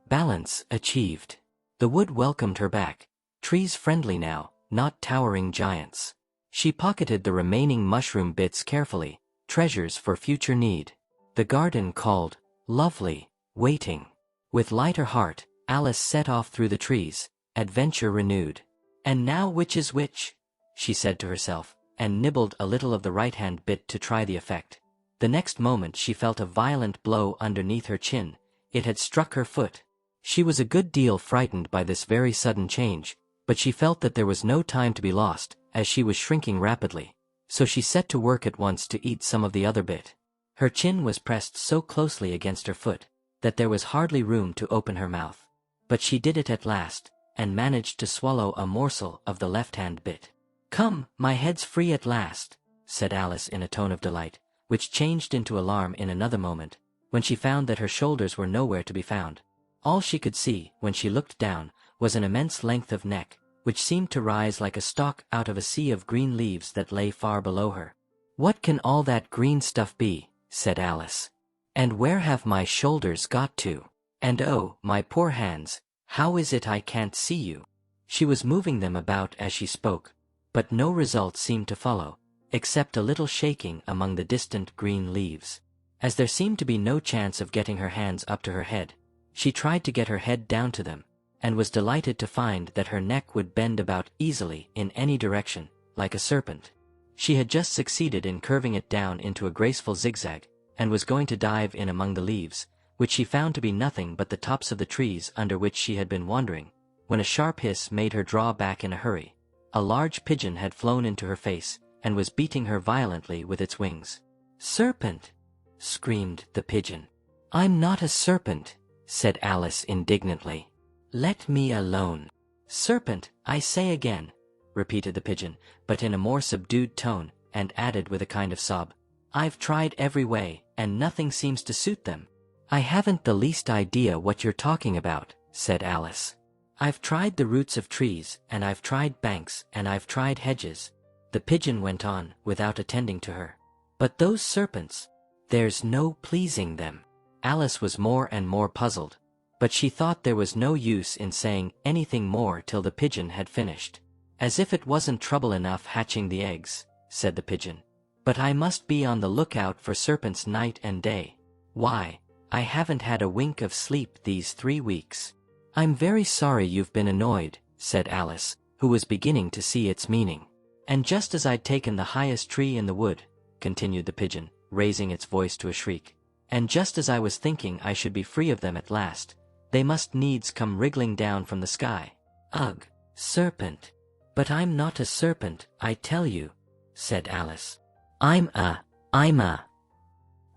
Balance achieved. The wood welcomed her back, trees friendly now, not towering giants. She pocketed the remaining mushroom bits carefully, treasures for future need. The garden called, lovely, waiting. With lighter heart, Alice set off through the trees, adventure renewed. And now which is which? She said to herself, and nibbled a little of the right-hand bit to try the effect. The next moment she felt a violent blow underneath her chin. It had struck her foot. She was a good deal frightened by this very sudden change, but she felt that there was no time to be lost, as she was shrinking rapidly. So she set to work at once to eat some of the other bit. Her chin was pressed so closely against her foot that there was hardly room to open her mouth. But she did it at last, and managed to swallow a morsel of the left-hand bit. "Come, my head's free at last," said Alice in a tone of delight, which changed into alarm in another moment. when she found that her shoulders were nowhere to be found. All she could see, when she looked down, was an immense length of neck, which seemed to rise like a stalk out of a sea of green leaves that lay far below her. "What can all that green stuff be?" said Alice. "And where have my shoulders got to? And oh, my poor hands, how is it I can't see you?" She was moving them about as she spoke, but no result seemed to follow, except a little shaking among the distant green leaves. As there seemed to be no chance of getting her hands up to her head, she tried to get her head down to them, and was delighted to find that her neck would bend about easily in any direction, like a serpent. She had just succeeded in curving it down into a graceful zigzag, and was going to dive in among the leaves, which she found to be nothing but the tops of the trees under which she had been wandering, when a sharp hiss made her draw back in a hurry. A large pigeon had flown into her face, and was beating her violently with its wings. "Serpent!" screamed the pigeon. "I'm not a serpent," said Alice indignantly. "Let me alone." "Serpent, I say again," repeated the pigeon, but in a more subdued tone, and added with a kind of sob, "I've tried every way, and nothing seems to suit them." "I haven't the least idea what you're talking about," said Alice. "I've tried the roots of trees, and I've tried banks, and I've tried hedges," the pigeon went on, without attending to her. "But those serpents, there's no pleasing them." Alice was more and more puzzled, but she thought there was no use in saying anything more till the pigeon had finished. "As if it wasn't trouble enough hatching the eggs," said the pigeon. "But I must be on the lookout for serpents night and day. Why, I haven't had a wink of sleep these 3 weeks." "I'm very sorry you've been annoyed," said Alice, who was beginning to see its meaning. "And just as I'd taken the highest tree in the wood," continued the pigeon, raising its voice to a shriek, "and just as I was thinking I should be free of them at last, they must needs come wriggling down from the sky. Ugh, serpent!" "But I'm not a serpent, I tell you," said Alice. I'm a.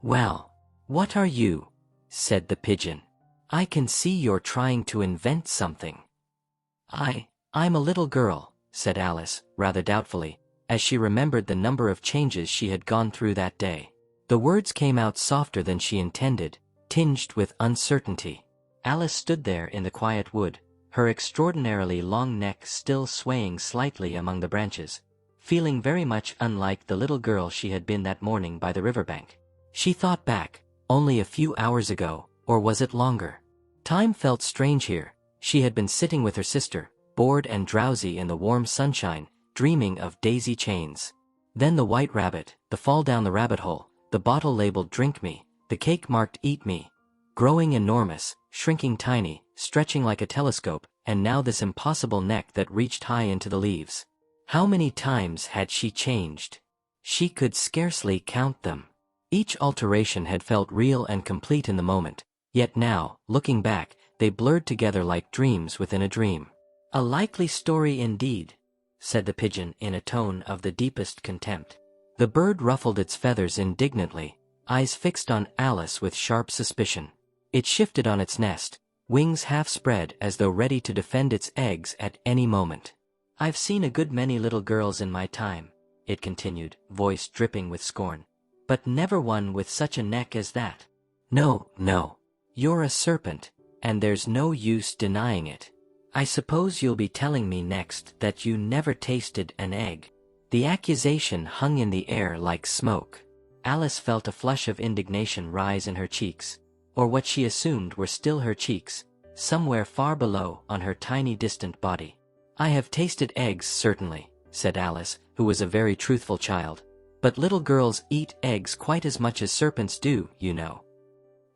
"Well, what are you?" said the pigeon. "I can see you're trying to invent something." I'm a little girl," said Alice, rather doubtfully, as she remembered the number of changes she had gone through that day. The words came out softer than she intended, tinged with uncertainty. Alice stood there in the quiet wood, her extraordinarily long neck still swaying slightly among the branches, feeling very much unlike the little girl she had been that morning by the riverbank. She thought back, only a few hours ago, or was it longer? Time felt strange here. She had been sitting with her sister, bored and drowsy in the warm sunshine, dreaming of daisy chains. Then the white rabbit, the fall down the rabbit hole, the bottle labeled "Drink Me," the cake marked "Eat Me," growing enormous, shrinking tiny, stretching like a telescope, and now this impossible neck that reached high into the leaves. How many times had she changed? She could scarcely count them. Each alteration had felt real and complete in the moment, yet now, looking back, they blurred together like dreams within a dream. "A likely story indeed," said the pigeon in a tone of the deepest contempt. The bird ruffled its feathers indignantly, eyes fixed on Alice with sharp suspicion. It shifted on its nest, wings half spread as though ready to defend its eggs at any moment. "I've seen a good many little girls in my time," it continued, voice dripping with scorn, "but never one with such a neck as that. No, you're a serpent, and there's no use denying it. I suppose you'll be telling me next that you never tasted an egg." The accusation hung in the air like smoke. Alice felt a flush of indignation rise in her cheeks, or what she assumed were still her cheeks, somewhere far below on her tiny distant body. "I have tasted eggs, certainly," said Alice, who was a very truthful child. "But little girls eat eggs quite as much as serpents do, you know."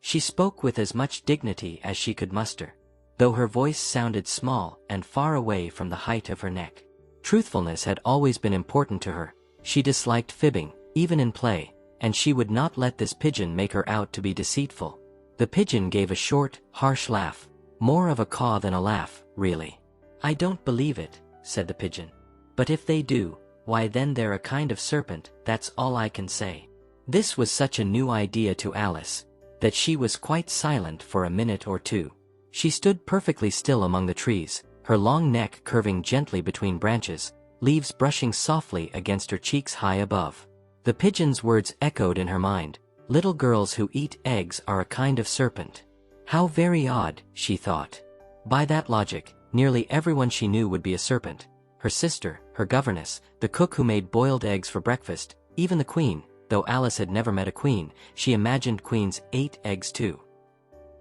She spoke with as much dignity as she could muster, though her voice sounded small and far away from the height of her neck. Truthfulness had always been important to her. She disliked fibbing, even in play, and she would not let this pigeon make her out to be deceitful. The pigeon gave a short, harsh laugh, more of a caw than a laugh, really. "I don't believe it," said the pigeon. "But if they do, why then they're a kind of serpent, that's all I can say." This was such a new idea to Alice, that she was quite silent for a minute or two. She stood perfectly still among the trees, her long neck curving gently between branches, leaves brushing softly against her cheeks high above. The pigeon's words echoed in her mind, Little girls who eat eggs are a kind of serpent. How very odd, she thought. By that logic, nearly everyone she knew would be a serpent. Her sister, her governess, the cook who made boiled eggs for breakfast, even the queen. Though Alice had never met a queen, she imagined queens ate eggs too.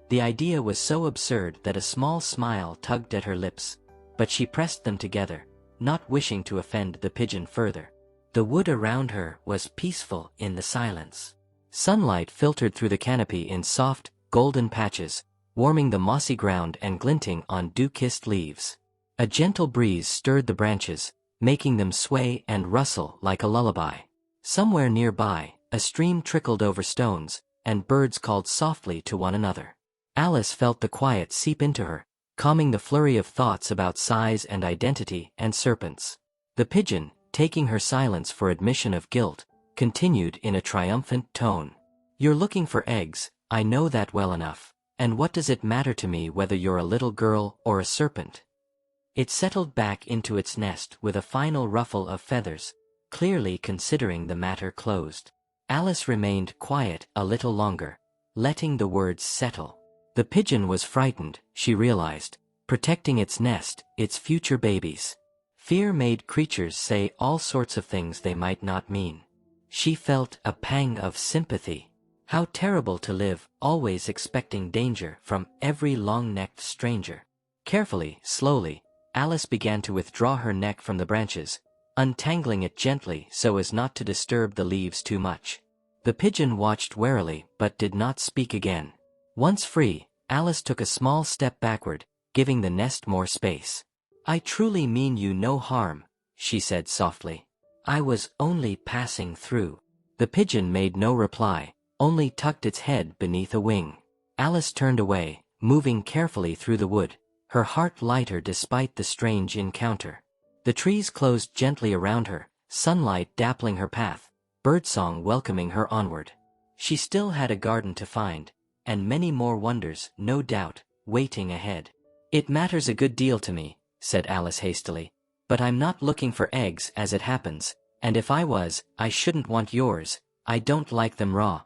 The idea was so absurd that a small smile tugged at her lips, but she pressed them together, not wishing to offend the pigeon further. The wood around her was peaceful in the silence. Sunlight filtered through the canopy in soft, golden patches, warming the mossy ground and glinting on dew-kissed leaves. A gentle breeze stirred the branches, making them sway and rustle like a lullaby. Somewhere nearby, a stream trickled over stones, and birds called softly to one another. Alice felt the quiet seep into her, calming the flurry of thoughts about size and identity and serpents. The pigeon, taking her silence for admission of guilt, continued in a triumphant tone. "You're looking for eggs, I know that well enough, and what does it matter to me whether you're a little girl or a serpent?" It settled back into its nest with a final ruffle of feathers, clearly considering the matter closed. Alice remained quiet a little longer, letting the words settle. The pigeon was frightened, she realized, protecting its nest, its future babies. Fear made creatures say all sorts of things they might not mean. She felt a pang of sympathy. How terrible to live, always expecting danger from every long-necked stranger. Carefully, slowly, Alice began to withdraw her neck from the branches, untangling it gently so as not to disturb the leaves too much. The pigeon watched warily but did not speak again. Once free, Alice took a small step backward, giving the nest more space. "I truly mean you no harm," she said softly. "I was only passing through." The pigeon made no reply, only tucked its head beneath a wing. Alice turned away, moving carefully through the wood, her heart lighter despite the strange encounter. The trees closed gently around her, sunlight dappling her path, birdsong welcoming her onward. She still had a garden to find, and many more wonders, no doubt, waiting ahead. "It matters a good deal to me," said Alice hastily, "but I'm not looking for eggs as it happens, and if I was, I shouldn't want yours. I don't like them raw."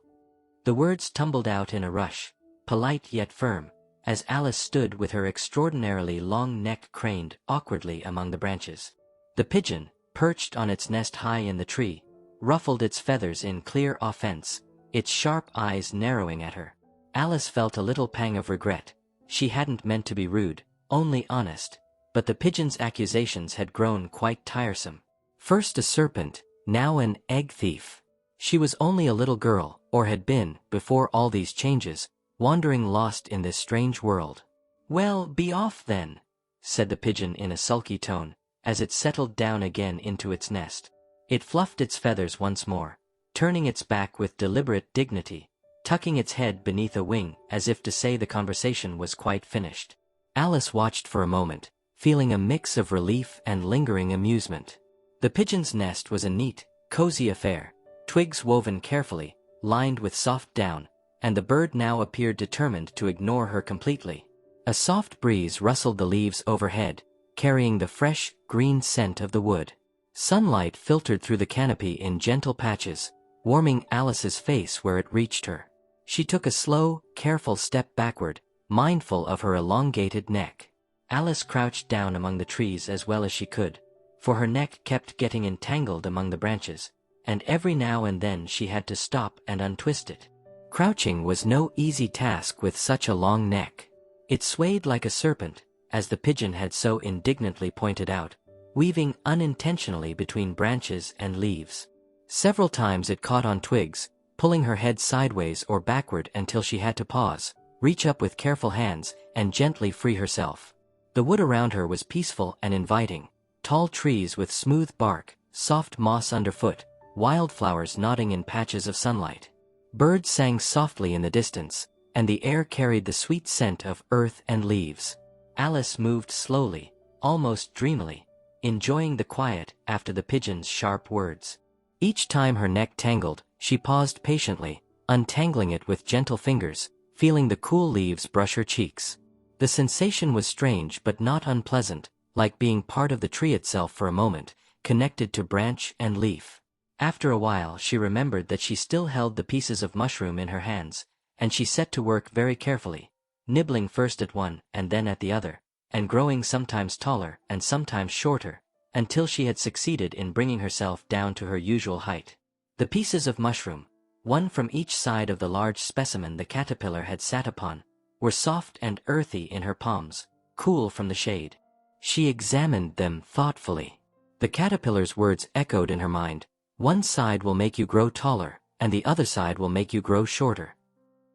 The words tumbled out in a rush, polite yet firm, as Alice stood with her extraordinarily long neck craned awkwardly among the branches. The pigeon, perched on its nest high in the tree, ruffled its feathers in clear offense, its sharp eyes narrowing at her. Alice felt a little pang of regret. She hadn't meant to be rude, only honest, but the pigeon's accusations had grown quite tiresome. First a serpent, now an egg thief. She was only a little girl, or had been, before all these changes, wandering lost in this strange world. "Well, be off then," said the pigeon in a sulky tone, as it settled down again into its nest. It fluffed its feathers once more, turning its back with deliberate dignity, tucking its head beneath a wing as if to say the conversation was quite finished. Alice watched for a moment, feeling a mix of relief and lingering amusement. The pigeon's nest was a neat, cozy affair, twigs woven carefully, lined with soft down, and the bird now appeared determined to ignore her completely. A soft breeze rustled the leaves overhead, carrying the fresh, green scent of the wood. Sunlight filtered through the canopy in gentle patches, warming Alice's face where it reached her. She took a slow, careful step backward, mindful of her elongated neck. Alice crouched down among the trees as well as she could, for her neck kept getting entangled among the branches, and every now and then she had to stop and untwist it. Crouching was no easy task with such a long neck. It swayed like a serpent, as the pigeon had so indignantly pointed out, weaving unintentionally between branches and leaves. Several times it caught on twigs, pulling her head sideways or backward until she had to pause, reach up with careful hands, and gently free herself. The wood around her was peaceful and inviting, tall trees with smooth bark, soft moss underfoot, wildflowers nodding in patches of sunlight. Birds sang softly in the distance, and the air carried the sweet scent of earth and leaves. Alice moved slowly, almost dreamily, enjoying the quiet after the pigeon's sharp words. Each time her neck tangled, she paused patiently, untangling it with gentle fingers, feeling the cool leaves brush her cheeks. The sensation was strange but not unpleasant, like being part of the tree itself for a moment, connected to branch and leaf. After a while she remembered that she still held the pieces of mushroom in her hands, and she set to work very carefully, nibbling first at one and then at the other, and growing sometimes taller and sometimes shorter, until she had succeeded in bringing herself down to her usual height. The pieces of mushroom, one from each side of the large specimen the caterpillar had sat upon, were soft and earthy in her palms, cool from the shade. She examined them thoughtfully. The caterpillar's words echoed in her mind: "One side will make you grow taller, and the other side will make you grow shorter."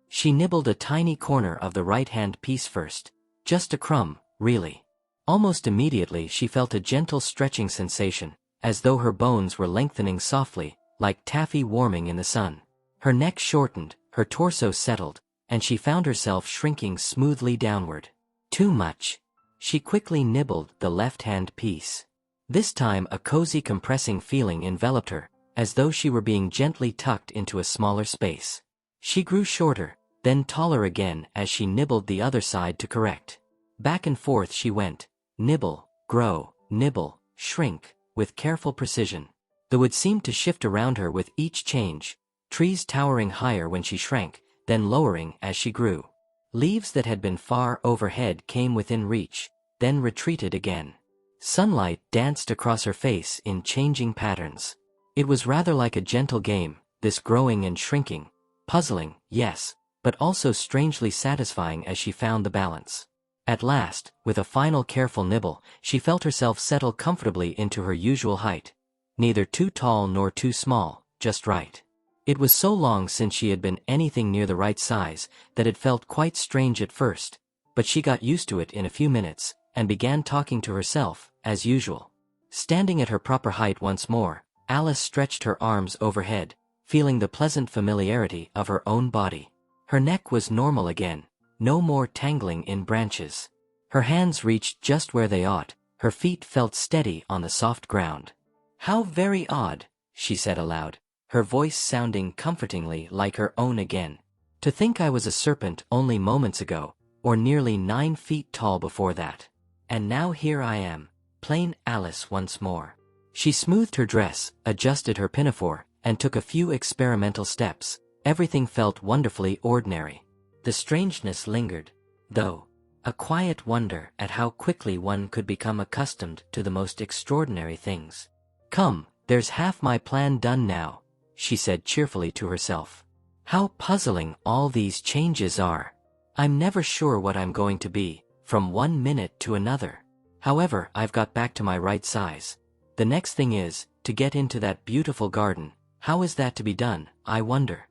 She nibbled a tiny corner of the right-hand piece first, just a crumb, really. Almost immediately she felt a gentle stretching sensation, as though her bones were lengthening softly, like taffy warming in the sun. Her neck shortened, her torso settled, and she found herself shrinking smoothly downward. Too much. She quickly nibbled the left-hand piece. This time a cozy compressing feeling enveloped her, as though she were being gently tucked into a smaller space. She grew shorter, then taller again as she nibbled the other side to correct. Back and forth she went, nibble, grow, nibble, shrink, with careful precision. The wood seemed to shift around her with each change, trees towering higher when she shrank, then lowering as she grew. Leaves that had been far overhead came within reach, then retreated again. Sunlight danced across her face in changing patterns. It was rather like a gentle game, this growing and shrinking, puzzling, yes, but also strangely satisfying as she found the balance. At last, with a final careful nibble, she felt herself settle comfortably into her usual height. Neither too tall nor too small, just right. It was so long since she had been anything near the right size that it felt quite strange at first, but she got used to it in a few minutes, and began talking to herself, as usual. Standing at her proper height once more, Alice stretched her arms overhead, feeling the pleasant familiarity of her own body. Her neck was normal again, no more tangling in branches. Her hands reached just where they ought, her feet felt steady on the soft ground. "How very odd," she said aloud, her voice sounding comfortingly like her own again. "To think I was a serpent only moments ago, or nearly 9 feet tall before that. And now here I am, plain Alice once more." She smoothed her dress, adjusted her pinafore, and took a few experimental steps. Everything felt wonderfully ordinary. The strangeness lingered, though, a quiet wonder at how quickly one could become accustomed to the most extraordinary things. "Come, there's half my plan done now," she said cheerfully to herself. "How puzzling all these changes are. I'm never sure what I'm going to be, from one minute to another. However, I've got back to my right size. The next thing is, to get into that beautiful garden. How is that to be done, I wonder?"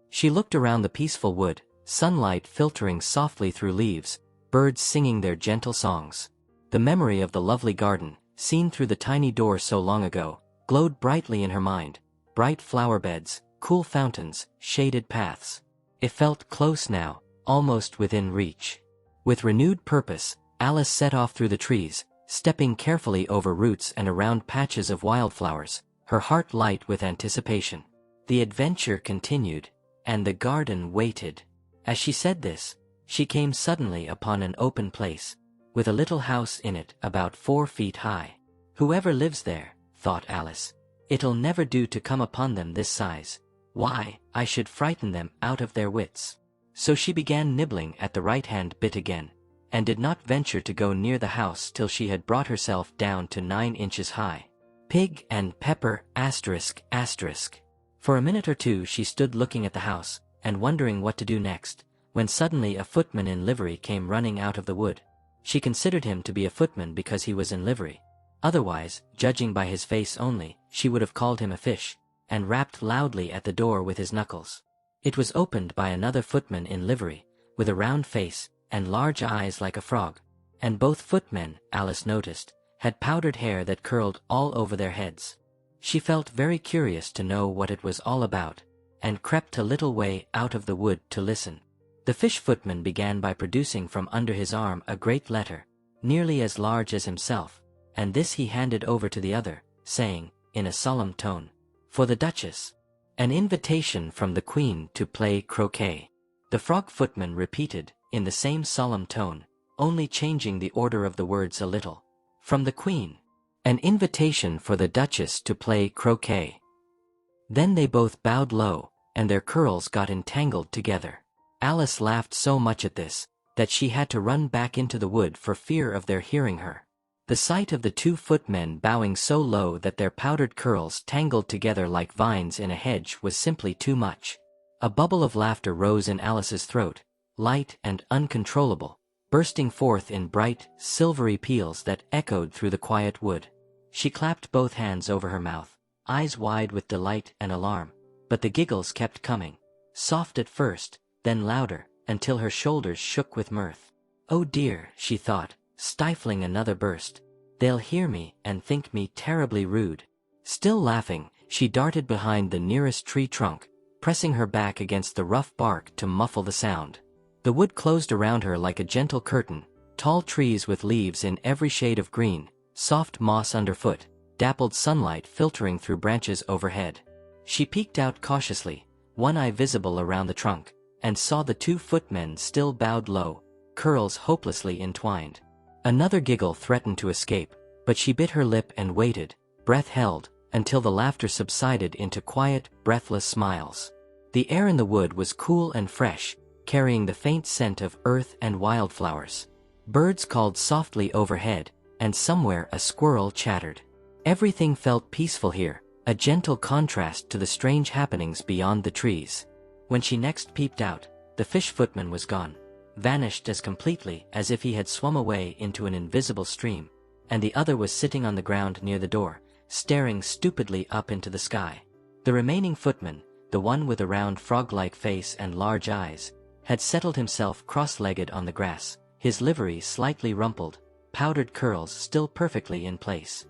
She looked around the peaceful wood, sunlight filtering softly through leaves, birds singing their gentle songs. The memory of the lovely garden, seen through the tiny door so long ago, glowed brightly in her mind. Bright flower beds, cool fountains, shaded paths. It felt close now, almost within reach. With renewed purpose, Alice set off through the trees, stepping carefully over roots and around patches of wildflowers, her heart light with anticipation. The adventure continued, and the garden waited. As she said this, she came suddenly upon an open place, with a little house in it about 4 feet high. "Whoever lives there," thought Alice, "it'll never do to come upon them this size. Why, I should frighten them out of their wits." So she began nibbling at the right-hand bit again, and did not venture to go near the house till she had brought herself down to 9 inches high. Pig and pepper, asterisk, asterisk. For a minute or two she stood looking at the house, and wondering what to do next, when suddenly a footman in livery came running out of the wood. She considered him to be a footman because he was in livery. Otherwise, judging by his face only, she would have called him a fish, and rapped loudly at the door with his knuckles. It was opened by another footman in livery, with a round face, and large eyes like a frog, and both footmen, Alice noticed, had powdered hair that curled all over their heads. She felt very curious to know what it was all about, and crept a little way out of the wood to listen. The fish footman began by producing from under his arm a great letter, nearly as large as himself, and this he handed over to the other, saying, in a solemn tone, "For the Duchess. An invitation from the Queen to play croquet." The frog footman repeated, in the same solemn tone, only changing the order of the words a little. "From the Queen. An invitation for the Duchess to play croquet." Then they both bowed low, and their curls got entangled together. Alice laughed so much at this, that she had to run back into the wood for fear of their hearing her. The sight of the 2 footmen bowing so low that their powdered curls tangled together like vines in a hedge was simply too much. A bubble of laughter rose in Alice's throat, light and uncontrollable, bursting forth in bright, silvery peals that echoed through the quiet wood. She clapped both hands over her mouth, eyes wide with delight and alarm, but the giggles kept coming, soft at first, then louder, until her shoulders shook with mirth. "Oh dear," she thought, stifling another burst. "They'll hear me and think me terribly rude." Still laughing, she darted behind the nearest tree trunk, pressing her back against the rough bark to muffle the sound. The wood closed around her like a gentle curtain, tall trees with leaves in every shade of green, soft moss underfoot, dappled sunlight filtering through branches overhead. She peeked out cautiously, one eye visible around the trunk, and saw the 2 footmen still bowed low, curls hopelessly entwined. Another giggle threatened to escape, but she bit her lip and waited, breath held, until the laughter subsided into quiet, breathless smiles. The air in the wood was cool and fresh, carrying the faint scent of earth and wildflowers. Birds called softly overhead, and somewhere a squirrel chattered. Everything felt peaceful here, a gentle contrast to the strange happenings beyond the trees. When she next peeped out, the fish footman was gone, vanished as completely as if he had swum away into an invisible stream, and the other was sitting on the ground near the door, staring stupidly up into the sky. The remaining footman, the one with a round frog-like face and large eyes, had settled himself cross-legged on the grass, his livery slightly rumpled, powdered curls still perfectly in place.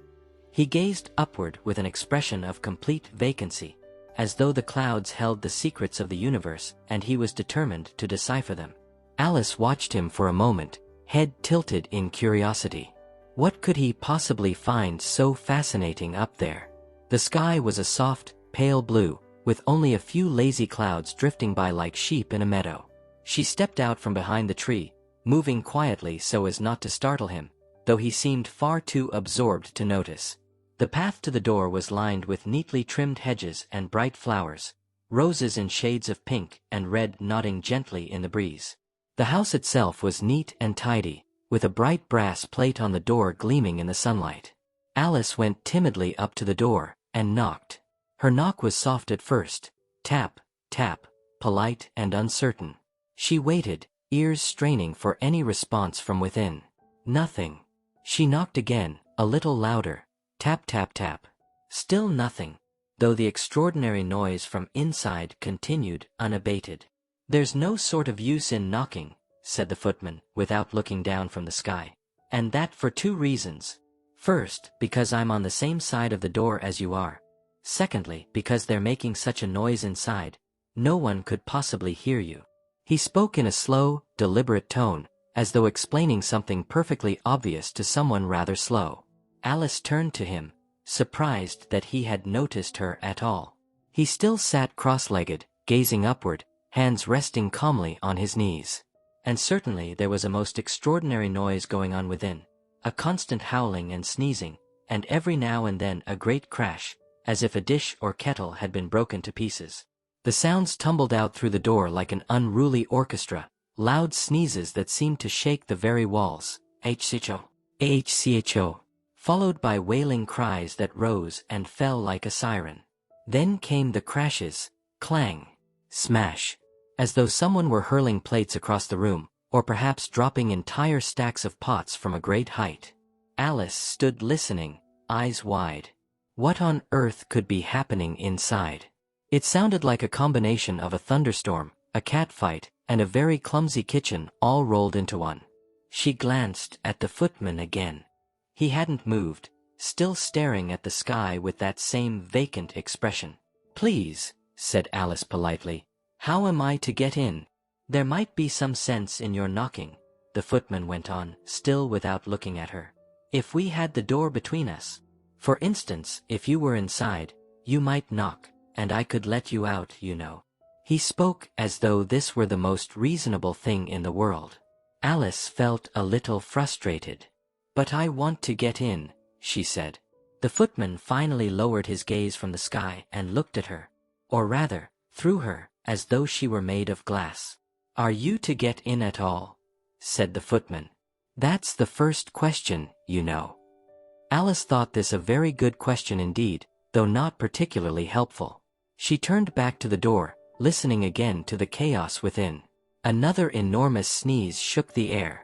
He gazed upward with an expression of complete vacancy, as though the clouds held the secrets of the universe and he was determined to decipher them. Alice watched him for a moment, head tilted in curiosity. What could he possibly find so fascinating up there? The sky was a soft, pale blue, with only a few lazy clouds drifting by like sheep in a meadow. She stepped out from behind the tree, moving quietly so as not to startle him, though he seemed far too absorbed to notice. The path to the door was lined with neatly trimmed hedges and bright flowers, roses in shades of pink and red nodding gently in the breeze. The house itself was neat and tidy, with a bright brass plate on the door gleaming in the sunlight. Alice went timidly up to the door and knocked. Her knock was soft at first, tap, tap, polite and uncertain. She waited, ears straining for any response from within. Nothing. She knocked again, a little louder. Tap, tap, tap. Still nothing, though the extraordinary noise from inside continued unabated. "There's no sort of use in knocking," said the footman, without looking down from the sky. "And that for 2 reasons. First, because I'm on the same side of the door as you are. Secondly, because they're making such a noise inside, no one could possibly hear you." He spoke in a slow, deliberate tone, as though explaining something perfectly obvious to someone rather slow. Alice turned to him, surprised that he had noticed her at all. He still sat cross-legged, gazing upward, hands resting calmly on his knees. And certainly there was a most extraordinary noise going on within, a constant howling and sneezing, and every now and then a great crash, as if a dish or kettle had been broken to pieces. The sounds tumbled out through the door like an unruly orchestra, loud sneezes that seemed to shake the very walls, HCHO, AHCHO, followed by wailing cries that rose and fell like a siren. Then came the crashes, clang, smash, as though someone were hurling plates across the room, or perhaps dropping entire stacks of pots from a great height. Alice stood listening, eyes wide. What on earth could be happening inside? It sounded like a combination of a thunderstorm, a cat fight, and a very clumsy kitchen all rolled into one. She glanced at the footman again. He hadn't moved, still staring at the sky with that same vacant expression. "Please," said Alice politely, "how am I to get in?" "There might be some sense in your knocking," the footman went on, still without looking at her. "If we had the door between us. For instance, if you were inside, you might knock, and I could let you out, you know." He spoke as though this were the most reasonable thing in the world. Alice felt a little frustrated. "But I want to get in," she said. The footman finally lowered his gaze from the sky and looked at her. Or rather, through her, as though she were made of glass. "Are you to get in at all?" said the footman. "That's the first question, you know." Alice thought this a very good question indeed, though not particularly helpful. She turned back to the door, listening again to the chaos within. Another enormous sneeze shook the air.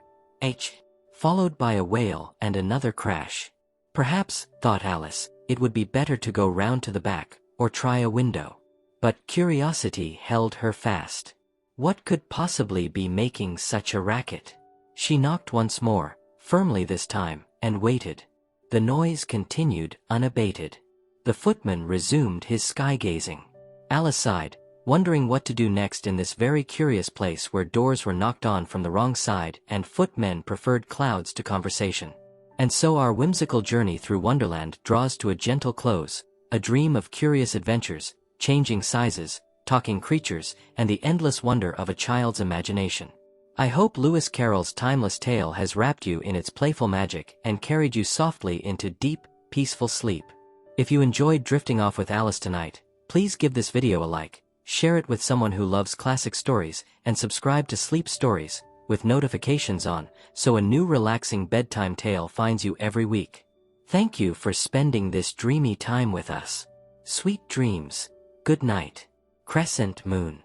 Followed by a wail and another crash. Perhaps, thought Alice, it would be better to go round to the back, or try a window. But curiosity held her fast. What could possibly be making such a racket? She knocked once more, firmly this time, and waited. The noise continued unabated. The footman resumed his sky-gazing. Alice sighed, wondering what to do next in this very curious place where doors were knocked on from the wrong side and footmen preferred clouds to conversation. And so our whimsical journey through Wonderland draws to a gentle close, a dream of curious adventures, changing sizes, talking creatures, and the endless wonder of a child's imagination. I hope Lewis Carroll's timeless tale has wrapped you in its playful magic and carried you softly into deep, peaceful sleep. If you enjoyed drifting off with Alice tonight, please give this video a like, share it with someone who loves classic stories, and subscribe to Sleep Stories, with notifications on, so a new relaxing bedtime tale finds you every week. Thank you for spending this dreamy time with us. Sweet dreams. Good night. Crescent Moon.